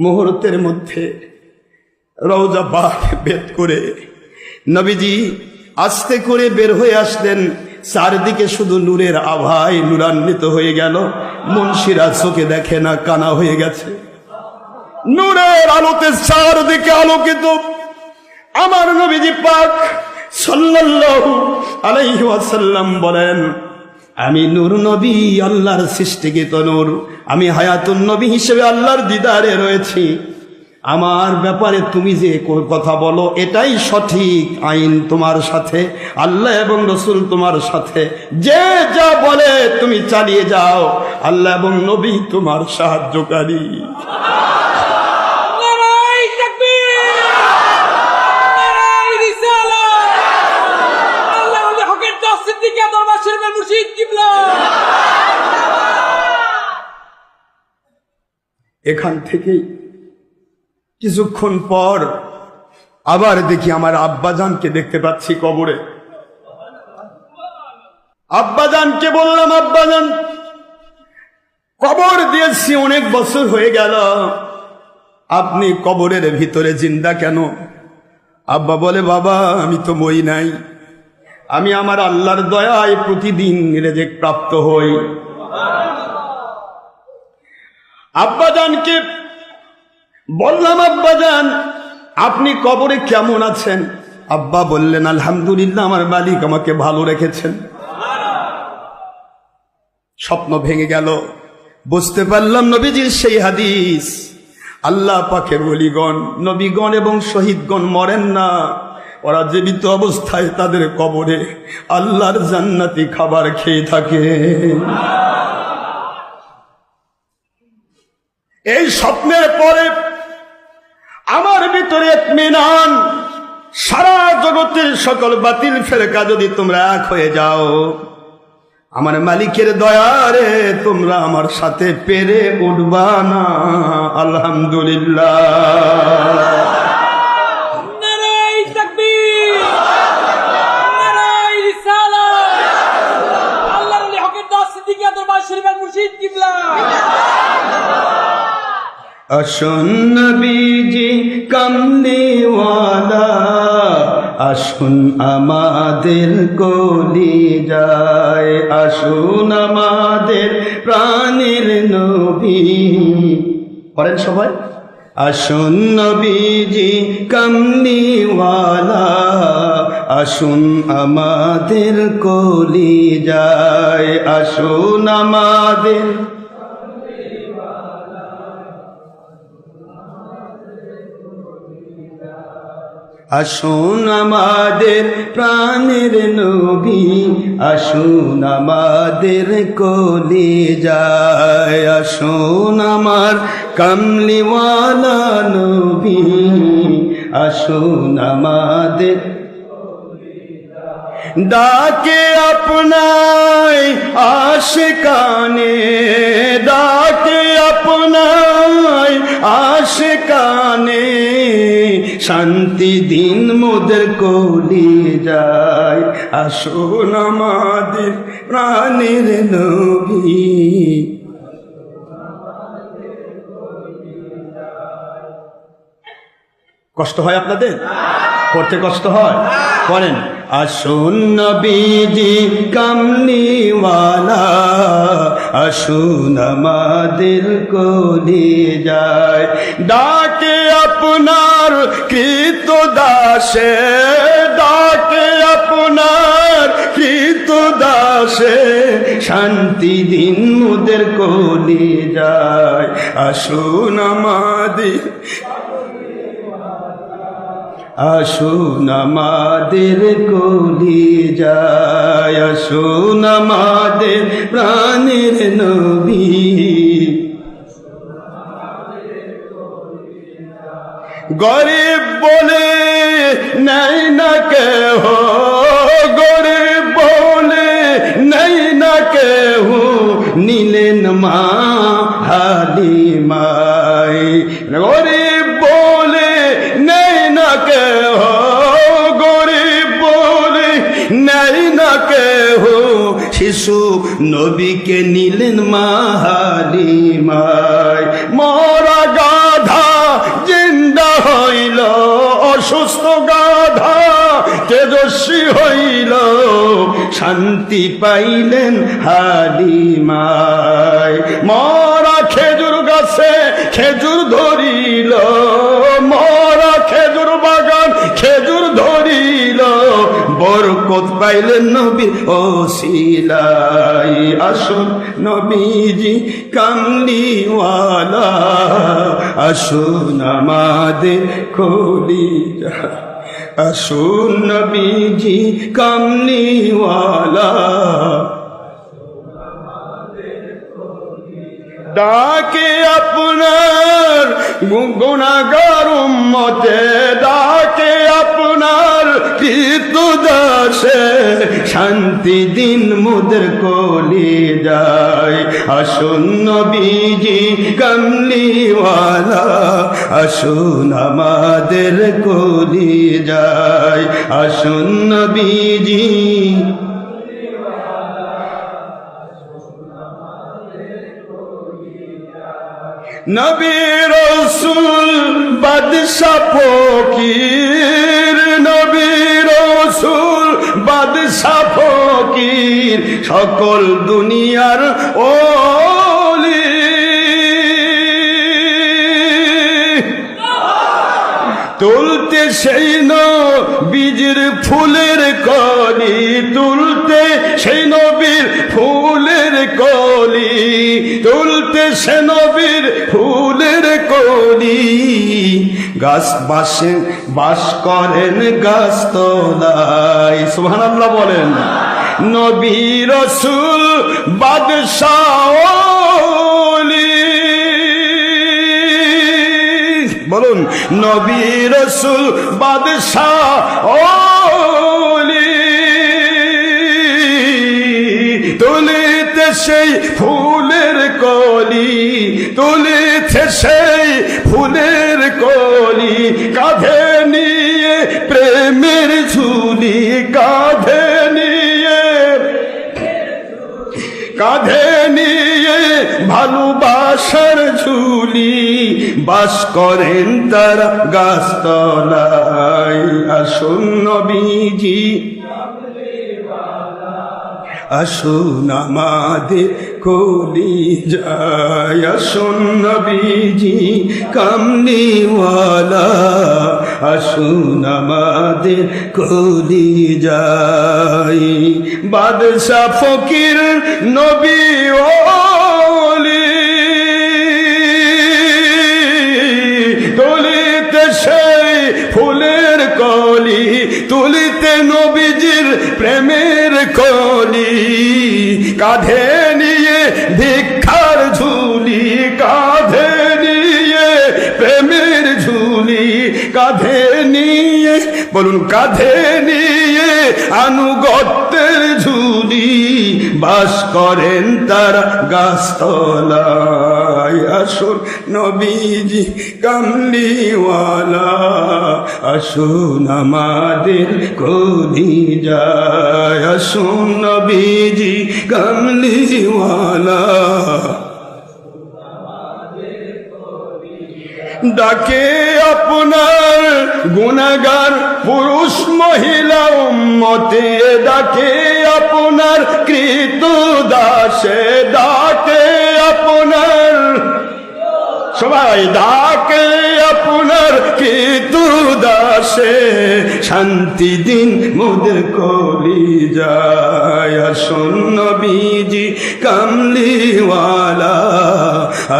মুহূর্তের মধ্যে রওজা পাক বেদ করে নবীজি আস্তে করে বের হয়ে আসলেন। চারদিকে শুধু নূরের আভায় নূরান্বিত হয়ে গেল। মুন্সিরা চোখে দেখে না, কানা হয়ে গেছে। নূরের আলোতে চারদিকে আলোকিত। আমার নবীজি পাক সাল্লাল্লাহু আলাইহি ওয়াসাল্লাম বলেন, আমি নূর নবী, আল্লাহর সৃষ্টিকৃত নূর। আমি হায়াতুন নবী হিসেবে আল্লাহর দিদারে রয়েছি। আমার ব্যাপারে তুমি যে কথা বলো এটাই সঠিক আইন তোমার সাথে, আল্লাহ এবং রাসূল তোমার সাথে। যে যা বলে তুমি চালিয়ে যাও, আল্লাহ এবং নবী তোমার সাহায্যকারী। নারায়ে তাকবীর, নারায়ে রিসালাত। এখান থেকেই কিছুক্ষণ পর আবার দেখি আমার আব্বাজানকে দেখতে পাচ্ছি কবরে। আব্বাজানকে বললাম, আব্বাজান কবর দিয়েছি অনেক বছর হয়ে গেল, আপনি কবরের ভিতরে জিন্দা কেন? আব্বা বলে, বাবা আমি তো মই নাই, আমি আমার আল্লাহর দয়ায় প্রতিদিন রিজিক প্রাপ্ত হই। আব্বাজানকে বললাম, আব্বাজান আপনি কবরে কেমন আছেন? আব্বা বললেন, আলহামদুলিল্লাহ আমার মালিক আমাকে ভালো রেখেছেন। স্বপ্ন ভেঙে গেল, বুঝতে পারলাম নবীজির সেই হাদিস, আল্লাহ পাকের ওলিগণ নবীগণ এবং শহীদগণ মরেন না, ওরা জীবিত অবস্থায় তাদের কবরে আল্লাহর জান্নাতি খাবার খেয়ে থাকে। এই স্বপ্নের পরে আমার ভিতরে ইত্মিনান, সারা জগতের সকল বাতিল ফেরকা যদি তোমরা এক হয়ে যাও, আমার মালিকের দয়ারে তোমরা আমার সাথে পেরে উঠবা না। আলহামদুলিল্লাহ। নারায়ে তাকবীর, নারায়ে রিসালাত। আল্লাহর ওলি হকের দাস সিদ্দিকী দরবার শরীফের মুর্শিদ কিবলা। আসুন নবীজি কামলিওয়ালা, আসুন আমাদের কলিজায়, আসুন আমাদের প্রাণের নবী। পড়েন সবাই, আসুন নবীজি কামলিওয়ালা, আসুন আমাদের কলিজায়, আসুন আমাদের আসুন আমাদের প্রাণের নবী, আসুন আমাদের কলিজায়, আসুন আমার কামলিওয়ালা নবী, আসুন আমাদের ডাকে আপনায় আশিকানে, ডাকে আপনায় আশিকানে, শান্তি দিন মোদের কলিজায়, আসুন আমাদের প্রাণের নবী। কষ্ট হয় আপনাদের? পড়তে কষ্ট হয়? পড়েন, আসুন নবীজি কামলিওয়ালা, আসুন আমাদের কলিজায়, ডাকে আপনার কৃত দাসে, ডাকে আপনার কৃত দাসে, শান্তি দিন মোদের কলিজায়, আসুন আমাদের, আসুন আমাদের কলিজায়, আসুন আমাদের প্রাণের নবী। গরিব বলে নাই না কেহ, গরিব বলে নাই না কেহ, নিলেন মা হালিমায়, গরিব বলে নাই না কেহ, গরিব বলে নাই না কেহ, শিশু নবীকে নিলেন মা হালিমায়। মরা গাধা জিন্দা হইল, অসুস্থ গাধা তেজস্বী হইল, শান্তি পাইলেন হালিমায়। মরা খেজুর গাছে খেজুর ধরিল, মরা খেজুর বাগান খেজুর ধরিল, বরকত পাইলেন নবীর ওসিলাই, আসুন নবীজি কামলিওয়ালা, আসুন আমাদের কলিজায়, আসুন নবীজি কামলিওয়ালা, ডাকে আপনার গুনাহগার উম্মতে, ডাকে আপনার কৃতদাসে শান্তি দিন মোদের কলি যায়। আসুন নবীজি কামলিওয়ালা, আসুন আমাদের কলি যায়। আসুন নবীজি নবী রাসূল বাদশা ফকির, নবী রাসূল বাদশা ফকির, সকল দুনিয়ার ওলি। তুলতে সেই নবীর ফুলের কলি, তুলতে সেই নবীর ফুলের কলি, তুলতে সে নবীর ফুলের কলি। গাছ বাসে বাস করেন গাছতলায়, সুবহানাল্লাহ বলেন। নবী রাসূল বাদশাহ ওলি, বলুন নবী রাসূল বাদশাহ ওলি। তুলিতে সেই ফুলের কলি, তুলিতে সেই ফুলের কলি, কাঁধে নিয়ে প্রেমের ঝুলি, কাঁধে নিয়ে, কাঁধে নিয়ে ভালোবাসার ঝুলি, বাস করেন তারা গাছতলায়। আসুন নবীজি, আসুন আমাদের কলি যায়। আসুন নবীজি কামলিওয়ালা, আসুন আমাদের কলি যায়। বাদশা ফকির নবী ওলি, তুলিতে সেই ফুলের কলি, তুলিতে নবীজির প্রেমের কলি, কাঁধে নিয়ে ভিক্ষার ঝুলি, কাঁধে নিয়ে প্রেমের ঝুলি, কাঁধে নিয়ে, বলুন কাঁধে নিয়ে আনুগত্যের ঝুলি, বাস করেন তারা গাছতলায়। আসুন নবীজি কামলিওয়ালা, আসুন আমাদের কলি যায়। আসুন নবীজি কামলিওয়ালা, ডাকে আপনার গুনাহগার পুরুষ মহিলা উম্মতে, ডাকে আপনার কৃতদাসে, ডাকে আপনার সবাই, ডাকে আপনার কৃতদাসে শান্তি দিন মোদের কলি যায়। আসুন নবীজি কামলিওয়ালা,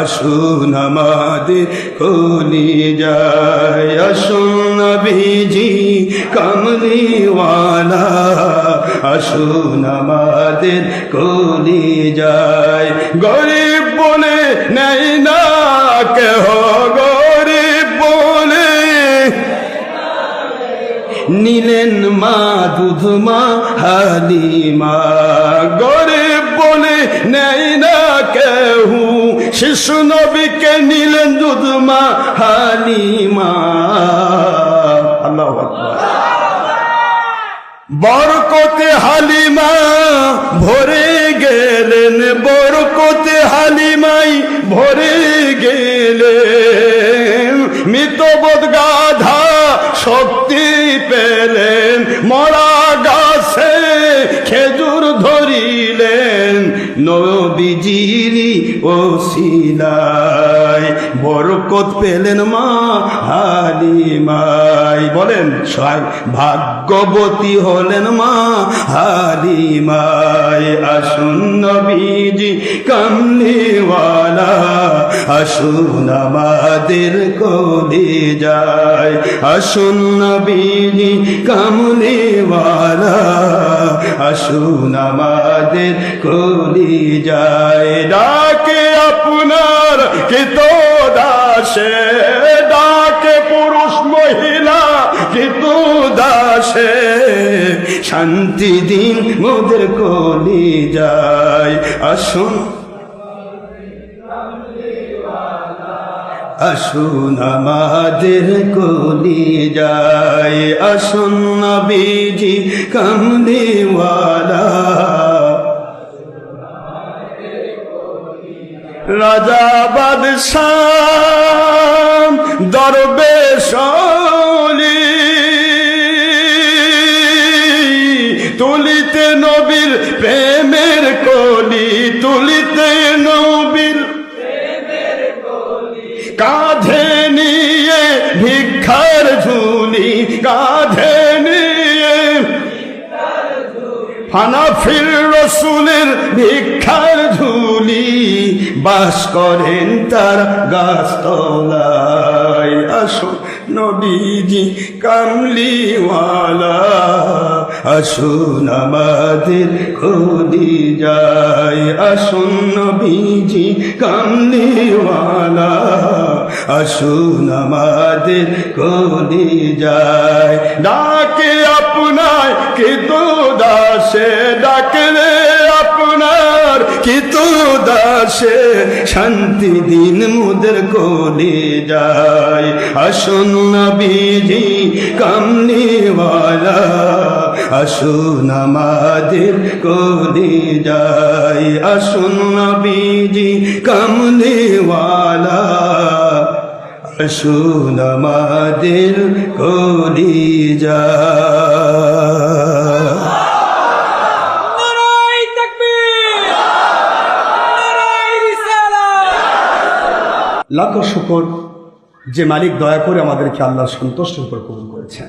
আসুন আমাদের কলি যায়। আসুন নবীজি কামলিওয়ালা, আসুন আমাদের কলি যায়। গরিব বলে নেই না কেহ, গরিব বলে নিলেন মা দুধ মা হালিমা, গরিব বলে নেই না কেহ, শিশু নবীকে নিলেন দুধ মা হালিমা। আল্লাহু আকবার। বরকতে হালিমা ভরে গেলেন, বরকতে হালিমাই ভরে গেলেন, মৃতবোধ গাধা শক্তি পেলেন, মরা গাছে খেজুর ধরিলেন, নবীজিরি ওসিলায় বরকত পেলেন মা হালিমাই। বলেন সবাই, ভাগ্যবতী হলেন মা হালিমাই। আসুন নবীজি কামলিওয়ালা, আসুন আমাদের কলি যায়। আসুন নবীজি কামলিওয়ালা, আসুন আমাদের কলি যায়। ডাকে আপনার কৃতদাসে, ডাকে পুরুষ মহিলা কিন্তু দাসে শান্তি দিন মোদের কলি যায় আসুন আসুন আমাদের কলি যায় আসুন নবীজি কামলিওয়ালা রাজা বাদশাহ দরবেশ আলী তুলিতে নবীর প্রেমের কলি তুলিতে নবীর কাঁধে নিয়ে ভিক্ষার ঝুলি কাঁধে নিয়ে হানাফির রসুলের ভিক্ষার ঝুলি বাস করেন তার গাছতলায় আসুন নবীজি কামলিওয়ালা আসুন আমাদের কলি যায় আসুন নবীজি কামলিওয়ালা আসুন আমাদের কলি যায় ডাকে আপনার কিন্তু দাসে ডাকলে আপনার কিন্তু দাসে শান্তি দিন মোদের কলি যায় আসুন নবীজি কামলিওয়ালা আসুন আমাদের কলি যায় আসুন নবীজি কামলিওয়ালা আসুন আমাদের কলি যায় নারায়ে তাকবীর নারায়ে রিসালাত লাখ শুকর যে মালিক দয়া করে আমাদেরকে আল্লাহর সন্তুষ্টির উপর কবুল করেছেন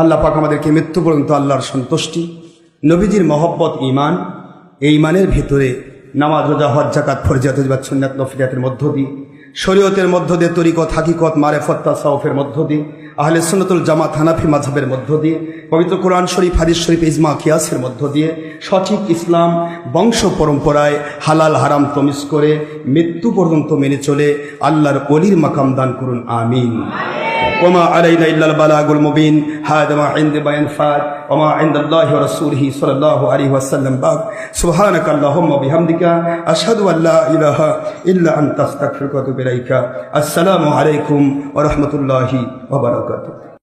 আল্লাহ পাক আমাদেরকে মৃত্যু পর্যন্ত আল্লাহর সন্তুষ্টি নবীজির মহব্বত ঈমান এই ঈমানের ভিতরে নামাজ রোজা হজ যাকাত ফরজিয়াত ওয়াজিবাত সুন্নাত নফলিয়াতের মধ্য দিয়ে শরীয়তের মধ্য দিয়ে তরিকত হাকিকত মারেফত তাসাউফের মধ্য দিয়ে আহলে সুন্নাতুল জামাত হানাফি মাযহাবের মধ্য দিয়ে পবিত্র কোরআন শরীফ হাদিস শরীফ ইজমা কিয়াসের মধ্য দিয়ে সঠিক ইসলাম বংশ পরম্পরায় হালাল হারাম তমিজ করে মৃত্যু পর্যন্ত মেনে চলে আল্লাহর ওলির মাকাম দান করুন আমিন ওমা আলাইনা ইল্লাল বালাগুল মুবিন হাদা মা ইনদি বায়ান ফাত ওমা ইনদাল্লাহি ওয়া রাসূলিহি সাল্লাল্লাহু আলাইহি ওয়াসাল্লাম বাক সুবহানাকা আল্লাহুম্মা বিহামদিকা আশহাদু আল্লা ইলাহা ইল্লা আনতা আস্তাগফিরুকা ওয়া আতুবু ইলাইকা আসসালামু আলাইকুম ওয়া রাহমাতুল্লাহি ওয়া বারাকাতুহু।